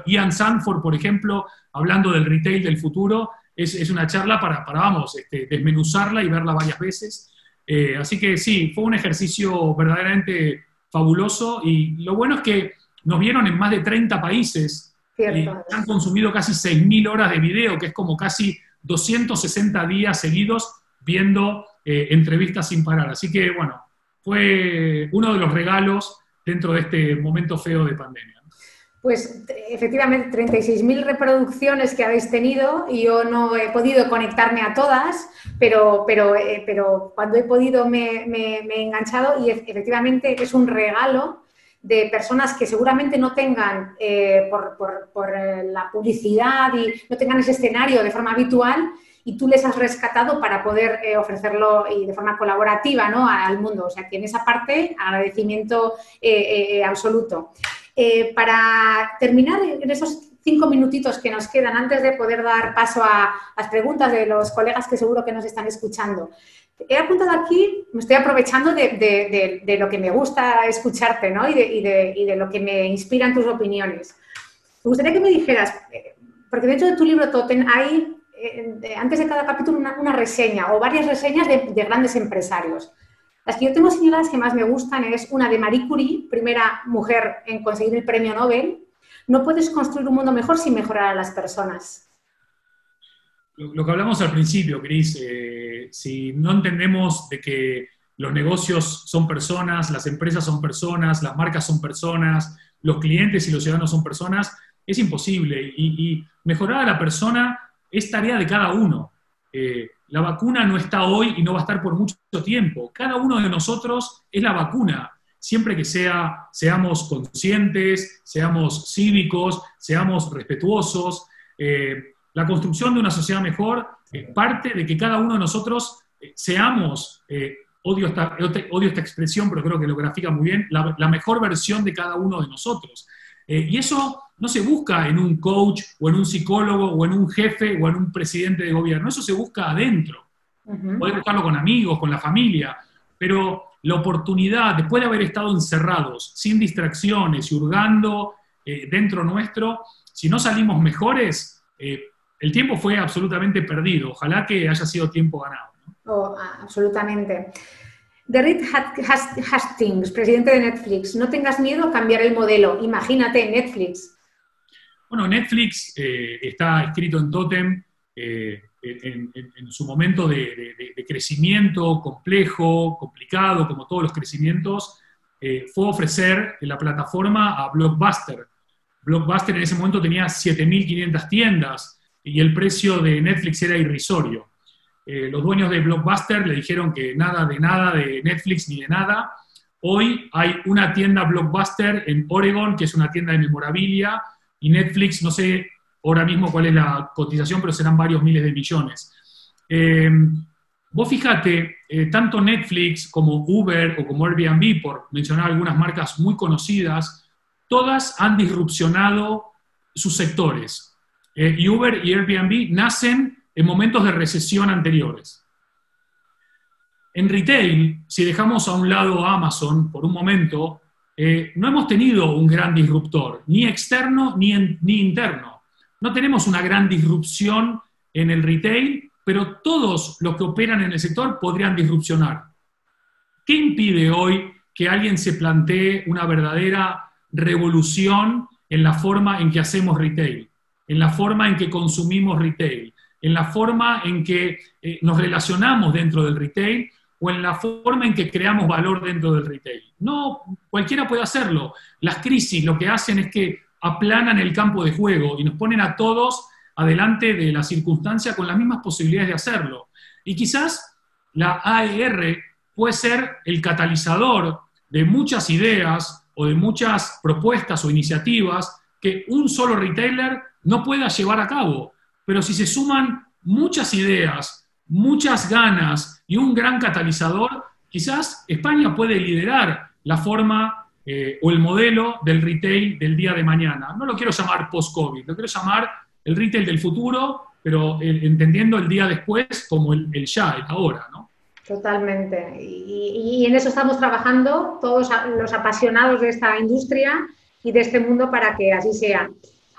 Ian Sanford, por ejemplo, hablando del retail del futuro, es una charla para desmenuzarla y verla varias veces. Así que sí, fue un ejercicio verdaderamente fabuloso, y lo bueno es que nos vieron en más de 30 países. Han consumido casi 6.000 horas de video, que es como casi 260 días seguidos viendo entrevistas sin parar. Así que, bueno, fue uno de los regalos dentro de este momento feo de pandemia. Pues efectivamente 36.000 reproducciones que habéis tenido y yo no he podido conectarme a todas, pero cuando he podido me he enganchado y efectivamente es un regalo de personas que seguramente no tengan, por la publicidad y no tengan ese escenario de forma habitual y tú les has rescatado para poder ofrecerlo y de forma colaborativa, ¿no?, al mundo. O sea, que en esa parte agradecimiento absoluto. Para terminar, en esos 5 minutitos que nos quedan antes de poder dar paso a las preguntas de los colegas que seguro que nos están escuchando, he apuntado aquí, me estoy aprovechando de lo que me gusta escucharte, ¿no?, y de lo que me inspiran tus opiniones. Me gustaría que me dijeras, porque dentro de tu libro Totem hay, antes de cada capítulo, una reseña o varias reseñas de grandes empresarios. Las que yo tengo señaladas que más me gustan es una de Marie Curie, primera mujer en conseguir el premio Nobel. No puedes construir un mundo mejor sin mejorar a las personas. Lo que hablamos al principio, Cris, si no entendemos de que los negocios son personas, las empresas son personas, las marcas son personas, los clientes y los ciudadanos son personas, es imposible. Y mejorar a la persona es tarea de cada uno. La vacuna no está hoy y no va a estar por mucho tiempo. Cada uno de nosotros es la vacuna, siempre que seamos conscientes, seamos cívicos, seamos respetuosos. La construcción de una sociedad mejor parte de que cada uno de nosotros seamos, odio esta expresión, pero creo que lo grafica muy bien, la mejor versión de cada uno de nosotros. Y eso no se busca en un coach, o en un psicólogo, o en un jefe, o en un presidente de gobierno. Eso se busca adentro. Podés buscarlo con amigos, con la familia, pero la oportunidad, después de haber estado encerrados, sin distracciones y hurgando dentro nuestro, si no salimos mejores, el tiempo fue absolutamente perdido. Ojalá que haya sido tiempo ganado, ¿no? Oh, absolutamente. De Reed Hastings, presidente de Netflix, no tengas miedo a cambiar el modelo. Imagínate, Netflix. Bueno, Netflix está escrito en Totem en su momento de crecimiento complejo, complicado, como todos los crecimientos, fue ofrecer la plataforma a Blockbuster. Blockbuster en ese momento tenía 7.500 tiendas y el precio de Netflix era irrisorio. Los dueños de Blockbuster le dijeron que nada de Netflix ni de nada. Hoy hay una tienda Blockbuster en Oregon, que es una tienda de memorabilia, y Netflix, no sé ahora mismo cuál es la cotización, pero serán varios miles de millones. Vos fíjate, tanto Netflix como Uber o como Airbnb, por mencionar algunas marcas muy conocidas, todas han disrupcionado sus sectores. Y Uber y Airbnb nacen en momentos de recesión anteriores. En retail, si dejamos a un lado a Amazon por un momento, no hemos tenido un gran disruptor, ni externo ni interno. No tenemos una gran disrupción en el retail, pero todos los que operan en el sector podrían disrupcionar. ¿Qué impide hoy que alguien se plantee una verdadera revolución en la forma en que hacemos retail, en la forma en que consumimos retail, en la forma en que nos relacionamos dentro del retail o en la forma en que creamos valor dentro del retail? No, cualquiera puede hacerlo. Las crisis lo que hacen es que aplanan el campo de juego y nos ponen a todos adelante de la circunstancia con las mismas posibilidades de hacerlo. Y quizás la AER puede ser el catalizador de muchas ideas o de muchas propuestas o iniciativas que un solo retailer no pueda llevar a cabo. Pero si se suman muchas ideas, muchas ganas y un gran catalizador, quizás España puede liderar la forma o el modelo del retail del día de mañana. No lo quiero llamar post-COVID, lo quiero llamar el retail del futuro, pero entendiendo el día después como el ya, el ahora, ¿no? Totalmente. Y en eso estamos trabajando todos los apasionados de esta industria y de este mundo para que así sea.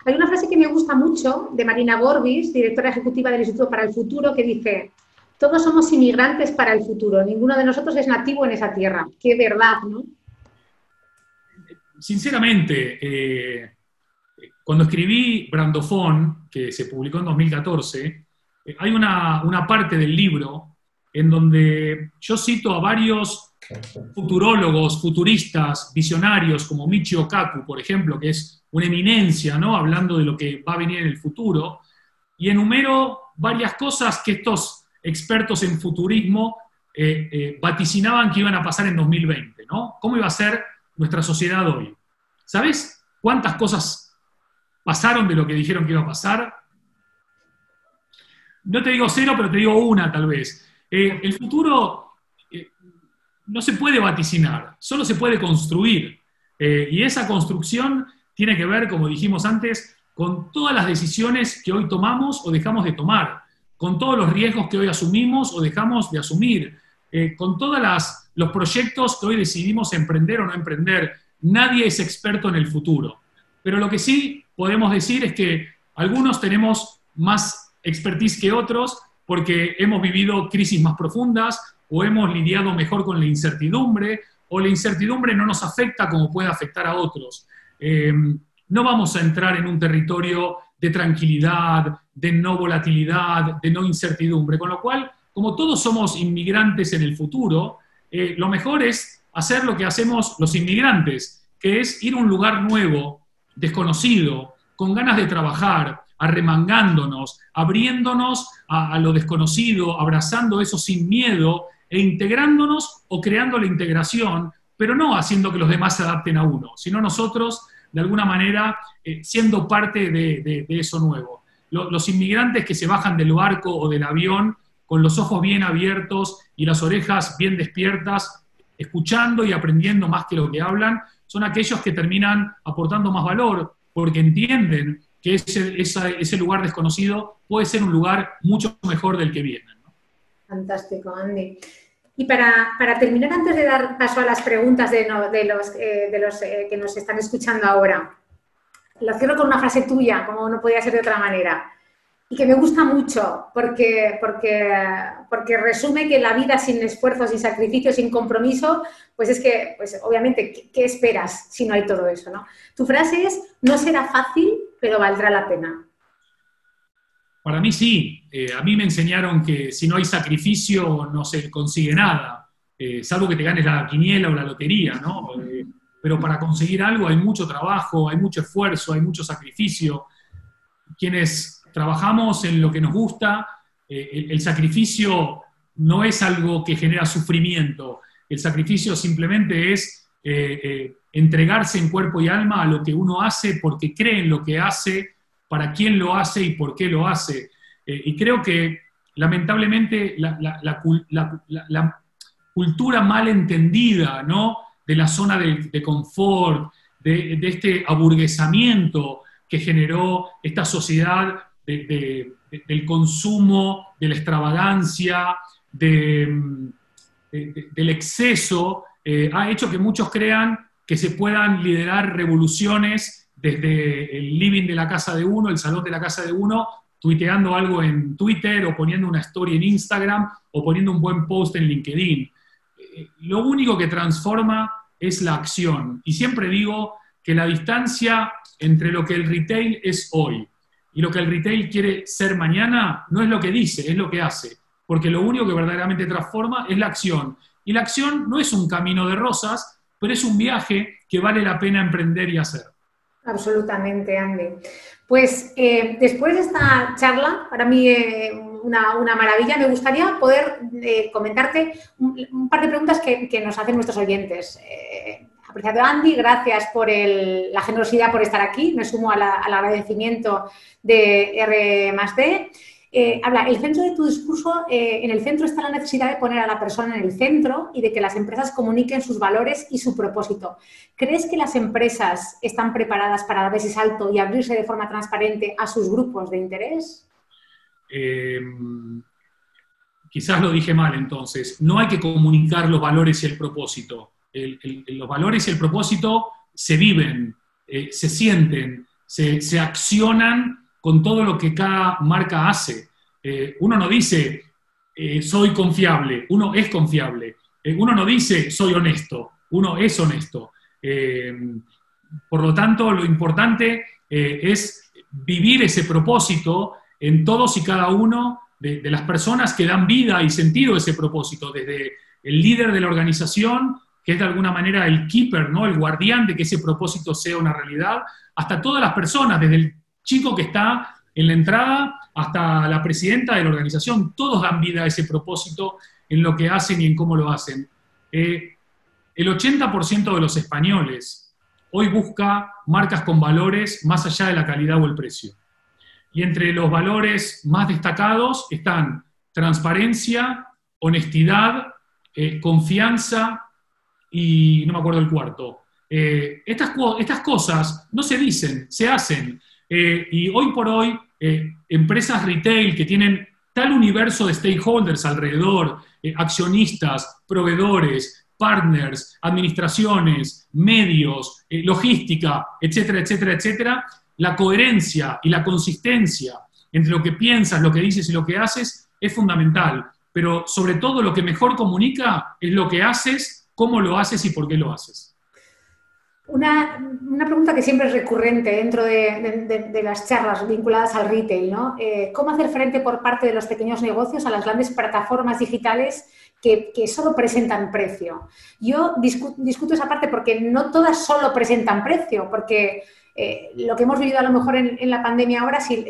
Hay una frase que me gusta mucho de Marina Gorbis, directora ejecutiva del Instituto para el Futuro, que dice: todos somos inmigrantes para el futuro, ninguno de nosotros es nativo en esa tierra. Qué verdad, ¿no? Sinceramente, cuando escribí Brandofón, que se publicó en 2014, hay una parte del libro en donde yo cito a varios futurólogos, futuristas, visionarios, como Michio Kaku, por ejemplo, que es una eminencia, ¿no? Hablando de lo que va a venir en el futuro, y enumero varias cosas que estos expertos en futurismo vaticinaban que iban a pasar en 2020, ¿no? ¿Cómo iba a ser nuestra sociedad hoy? ¿Sabes cuántas cosas pasaron de lo que dijeron que iba a pasar? No te digo cero, pero te digo una tal vez. El futuro no se puede vaticinar, solo se puede construir. Y esa construcción tiene que ver, como dijimos antes, con todas las decisiones que hoy tomamos o dejamos de tomar, con todos los riesgos que hoy asumimos o dejamos de asumir, con todos los proyectos que hoy decidimos emprender o no emprender. Nadie es experto en el futuro. Pero lo que sí podemos decir es que algunos tenemos más expertise que otros porque hemos vivido crisis más profundas o hemos lidiado mejor con la incertidumbre, o la incertidumbre no nos afecta como puede afectar a otros. No vamos a entrar en un territorio de tranquilidad, de no volatilidad, de no incertidumbre, con lo cual, como todos somos inmigrantes en el futuro, lo mejor es hacer lo que hacemos los inmigrantes, que es ir a un lugar nuevo, desconocido, con ganas de trabajar, arremangándonos, abriéndonos a lo desconocido, abrazando eso sin miedo e integrándonos o creando la integración, pero no haciendo que los demás se adapten a uno, sino nosotros, de alguna manera, siendo parte de eso nuevo. Los inmigrantes que se bajan del barco o del avión con los ojos bien abiertos y las orejas bien despiertas, escuchando y aprendiendo más que lo que hablan, son aquellos que terminan aportando más valor, porque entienden que ese lugar desconocido puede ser un lugar mucho mejor del que vienen, ¿no? Fantástico, Andy. Y para terminar, antes de dar paso a las preguntas de los que nos están escuchando ahora, lo cierro con una frase tuya, como no podía ser de otra manera, y que me gusta mucho porque resume que la vida sin esfuerzo, sin sacrificio, sin compromiso, pues es que, pues obviamente, ¿qué esperas si no hay todo eso, ¿no? Tu frase es: no será fácil, pero valdrá la pena. Para mí sí. A mí me enseñaron que si no hay sacrificio no se consigue nada, salvo que te ganes la quiniela o la lotería, ¿no? Pero para conseguir algo hay mucho trabajo, hay mucho esfuerzo, hay mucho sacrificio. Quienes trabajamos en lo que nos gusta, el sacrificio no es algo que genera sufrimiento. El sacrificio simplemente es entregarse en cuerpo y alma a lo que uno hace porque cree en lo que hace, para quién lo hace y por qué lo hace. Y creo que, lamentablemente, la cultura mal entendida, ¿no?, de la zona de confort, de este aburguesamiento que generó esta sociedad del consumo, de la extravagancia, del exceso, ha hecho que muchos crean que se puedan liderar revoluciones desde el living de la casa de uno, el salón de la casa de uno, tuiteando algo en Twitter o poniendo una story en Instagram o poniendo un buen post en LinkedIn. Lo único que transforma es la acción. Y siempre digo que la distancia entre lo que el retail es hoy y lo que el retail quiere ser mañana no es lo que dice, es lo que hace. Porque lo único que verdaderamente transforma es la acción. Y la acción no es un camino de rosas, pero es un viaje que vale la pena emprender y hacer. Absolutamente, Andy. Pues después de esta charla, para mí una maravilla, me gustaría poder comentarte un par de preguntas que nos hacen nuestros oyentes. Apreciado Andy, gracias por la generosidad por estar aquí. Me sumo al agradecimiento de R+D. Habla, el centro de tu discurso, en el centro está la necesidad de poner a la persona en el centro y de que las empresas comuniquen sus valores y su propósito. ¿Crees que las empresas están preparadas para dar ese salto y abrirse de forma transparente a sus grupos de interés? Quizás lo dije mal entonces. No hay que comunicar los valores y el propósito. Los valores y el propósito se viven, se sienten, se accionan con todo lo que cada marca hace. Uno no dice, soy confiable, uno es confiable. Uno no dice, soy honesto, uno es honesto. Por lo tanto, lo importante es vivir ese propósito en todos y cada uno de las personas que dan vida y sentido a ese propósito, desde el líder de la organización que es de alguna manera el keeper, ¿no? El guardián de que ese propósito sea una realidad, hasta todas las personas, desde el chico que está en la entrada hasta la presidenta de la organización, todos dan vida a ese propósito en lo que hacen y en cómo lo hacen. El 80% de los españoles hoy busca marcas con valores más allá de la calidad o el precio. Y entre los valores más destacados están transparencia, honestidad, confianza y no me acuerdo el cuarto. Estas cosas no se dicen, se hacen. Y hoy por hoy, empresas retail que tienen tal universo de stakeholders alrededor, accionistas, proveedores, partners, administraciones, medios, logística, etcétera, etcétera, etcétera, la coherencia y la consistencia entre lo que piensas, lo que dices y lo que haces es fundamental. Pero sobre todo lo que mejor comunica es lo que haces, cómo lo haces y por qué lo haces. Una pregunta que siempre es recurrente dentro de las charlas vinculadas al retail, ¿no? ¿Cómo hacer frente por parte de los pequeños negocios a las grandes plataformas digitales que solo presentan precio? Yo discuto esa parte porque no todas solo presentan precio, porque lo que hemos vivido a lo mejor en la pandemia ahora, si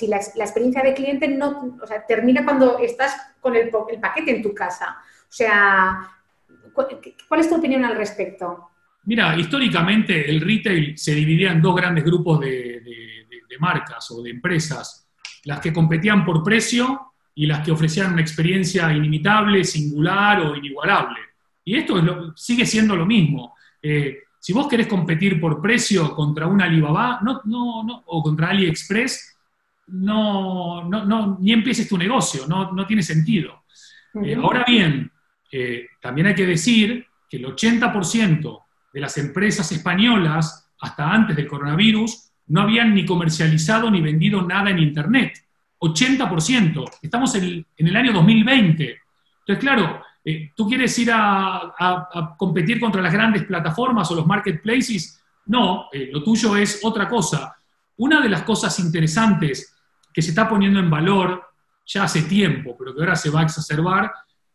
la experiencia de cliente no, o sea, termina cuando estás con el paquete en tu casa. O sea, ¿cuál es tu opinión al respecto? Mira, históricamente el retail se dividía en dos grandes grupos de marcas o de empresas, las que competían por precio y las que ofrecían una experiencia inimitable, singular o inigualable. Y esto sigue siendo lo mismo. Si vos querés competir por precio contra un Alibaba o contra AliExpress, ni empieces tu negocio, no tiene sentido. Ahora bien, también hay que decir que el 80% de las empresas españolas, hasta antes del coronavirus, no habían ni comercializado ni vendido nada en Internet. 80%. Estamos en el año 2020. Entonces, claro, ¿tú quieres ir a competir contra las grandes plataformas o los marketplaces? No, lo tuyo es otra cosa. Una de las cosas interesantes que se está poniendo en valor ya hace tiempo, pero que ahora se va a exacerbar,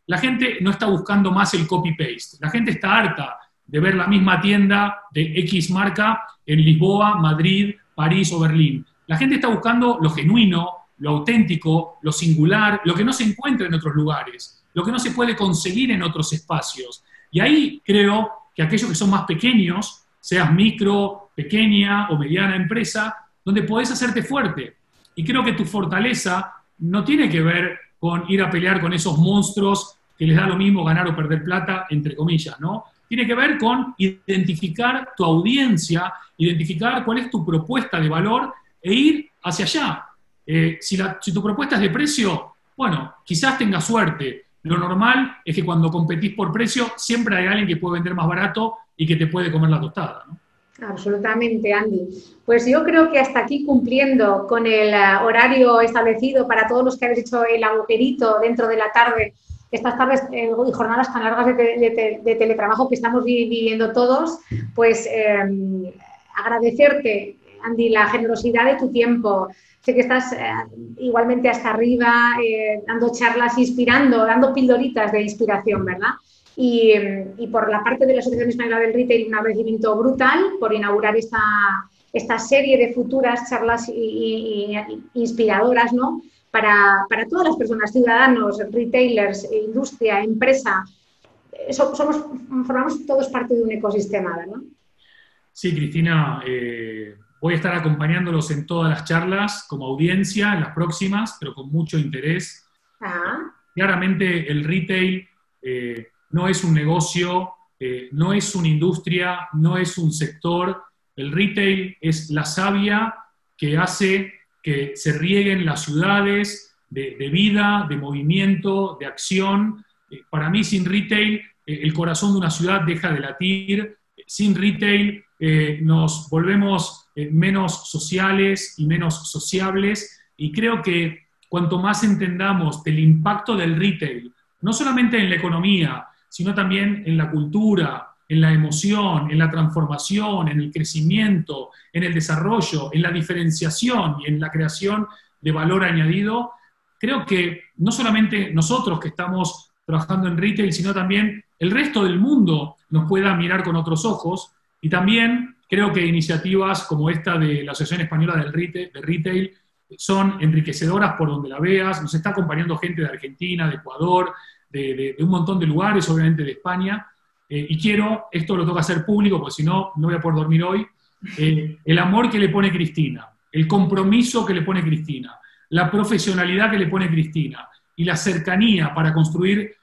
la gente no está buscando más el copy-paste. La gente está harta de ver la misma tienda de X marca en Lisboa, Madrid, París o Berlín. La gente está buscando lo genuino, lo auténtico, lo singular, lo que no se encuentra en otros lugares, lo que no se puede conseguir en otros espacios. Y ahí creo que aquellos que son más pequeños, seas micro, pequeña o mediana empresa, donde podés hacerte fuerte. Y creo que tu fortaleza no tiene que ver con ir a pelear con esos monstruos que les da lo mismo ganar o perder plata, entre comillas, ¿no? Tiene que ver con identificar tu audiencia, identificar cuál es tu propuesta de valor e ir hacia allá. Si tu propuesta es de precio, bueno, quizás tengas suerte. Lo normal es que cuando competís por precio, siempre hay alguien que puede vender más barato y que te puede comer la tostada, ¿no? Absolutamente, Andy. Pues yo creo que hasta aquí, cumpliendo con el horario establecido para todos los que habéis hecho el agujerito dentro de la tarde, estas tardes y jornadas tan largas de teletrabajo que estamos viviendo todos, pues agradecerte, Andy, la generosidad de tu tiempo. Sé que estás igualmente hasta arriba, dando charlas, inspirando, dando pildoritas de inspiración, ¿verdad? Y por la parte de la Asociación Española del Retail, un agradecimiento brutal por inaugurar esta serie de futuras charlas inspiradoras, ¿no? Para todas las personas, ciudadanos, retailers, industria, empresa. Formamos todos parte de un ecosistema, ¿verdad? Sí, Cristina, voy a estar acompañándolos en todas las charlas como audiencia, en las próximas, pero con mucho interés. Claramente el retail no es un negocio, no es una industria, no es un sector. El retail es la savia que hace que se rieguen las ciudades de vida, de movimiento, de acción. Para mí, sin retail, el corazón de una ciudad deja de latir. Sin retail, nos volvemos menos sociales y menos sociables. Y creo que cuanto más entendamos del impacto del retail, no solamente en la economía, sino también en la cultura, en la emoción, en la transformación, en el crecimiento, en el desarrollo, en la diferenciación y en la creación de valor añadido, creo que no solamente nosotros que estamos trabajando en retail, sino también el resto del mundo nos pueda mirar con otros ojos. Y también creo que iniciativas como esta de la Asociación Española de Retail son enriquecedoras por donde la veas. Nos está acompañando gente de Argentina, de Ecuador, de un montón de lugares, obviamente de España. Y quiero, esto lo toca hacer público, porque si no, no voy a poder dormir hoy, el amor que le pone Cristina, el compromiso que le pone Cristina, la profesionalidad que le pone Cristina y la cercanía para construir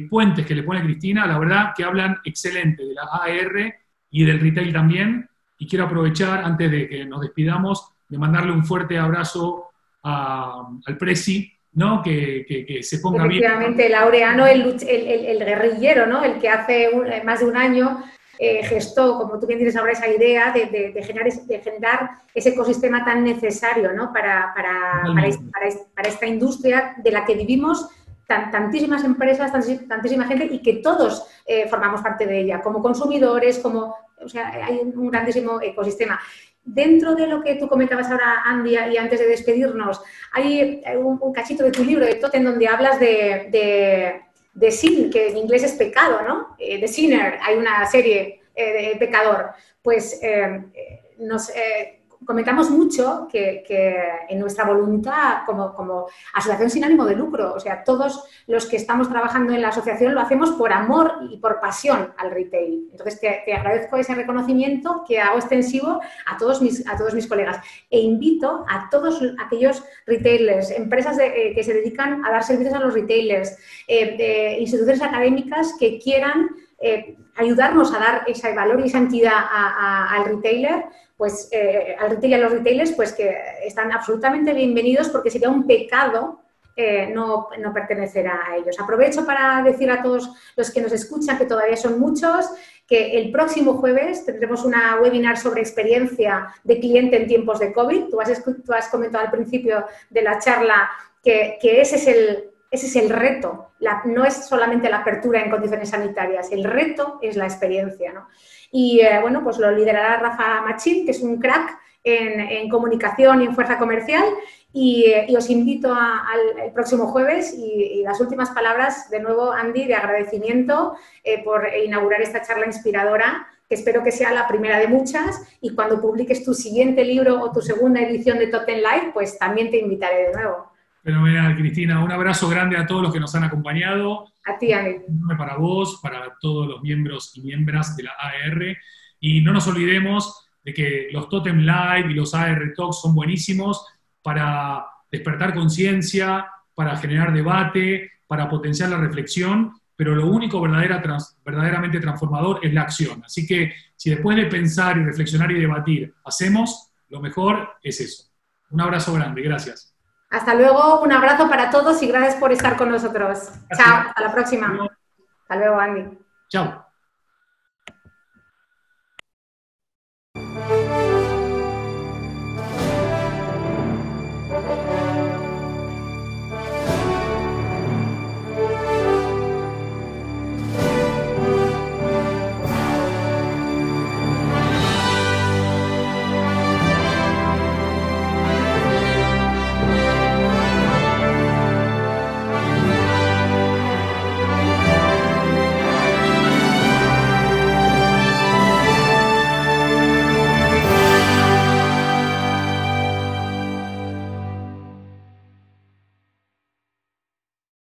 puentes que le pone Cristina, la verdad que hablan excelente de la AR y del retail también. Y quiero aprovechar, antes de que nos despidamos, de mandarle un fuerte abrazo al Presi, ¿no? Que se ponga bien. Efectivamente, Laureano, el guerrillero, ¿no? El que hace más de un año gestó, como tú bien dices ahora, esa idea de generar ese ecosistema tan necesario, ¿no? para esta industria de la que vivimos tantísimas empresas, tantísima gente, y que todos formamos parte de ella, como consumidores, o sea, hay un grandísimo ecosistema. Dentro de lo que tú comentabas ahora, Andy, y antes de despedirnos, hay un cachito de tu libro, de Totem, donde hablas de sin, que en inglés es pecado, ¿no? De Sinner, hay una serie de Pecador. Pues nos comentamos mucho que en nuestra voluntad como asociación sin ánimo de lucro, o sea, todos los que estamos trabajando en la asociación lo hacemos por amor y por pasión al retail. Entonces, te agradezco ese reconocimiento que hago extensivo a todos mis colegas e invito a todos aquellos retailers, empresas que se dedican a dar servicios a los retailers, instituciones académicas que quieran ayudarnos a dar ese valor y esa entidad al retailer, pues al retail y a los retailers, pues que están absolutamente bienvenidos, porque sería un pecado no pertenecer a ellos. Aprovecho para decir a todos los que nos escuchan, que todavía son muchos, que el próximo jueves tendremos una webinar sobre experiencia de cliente en tiempos de COVID. Tú has comentado al principio de la charla que ese es el reto. No es solamente la apertura en condiciones sanitarias, el reto es la experiencia, ¿no? Y bueno, pues lo liderará Rafa Machín, que es un crack en comunicación y en fuerza comercial, y os invito al próximo jueves. Y las últimas palabras, de nuevo, Andy, de agradecimiento por inaugurar esta charla inspiradora, que espero que sea la primera de muchas, y cuando publiques tu siguiente libro o tu segunda edición de Totem Live, pues también te invitaré de nuevo. Fenomenal, Cristina. Un abrazo grande a todos los que nos han acompañado. A ti, Andy. Para vos, para todos los miembros y miembros de la AR. Y no nos olvidemos de que los Totem Live y los AR Talks son buenísimos para despertar conciencia, para generar debate, para potenciar la reflexión, pero lo único verdaderamente transformador es la acción. Así que si después de pensar y reflexionar y debatir hacemos, lo mejor es eso. Un abrazo grande, gracias. Hasta luego, un abrazo para todos y gracias por estar con nosotros. Gracias. Chao, hasta la próxima. Hasta luego, Andy. Chao.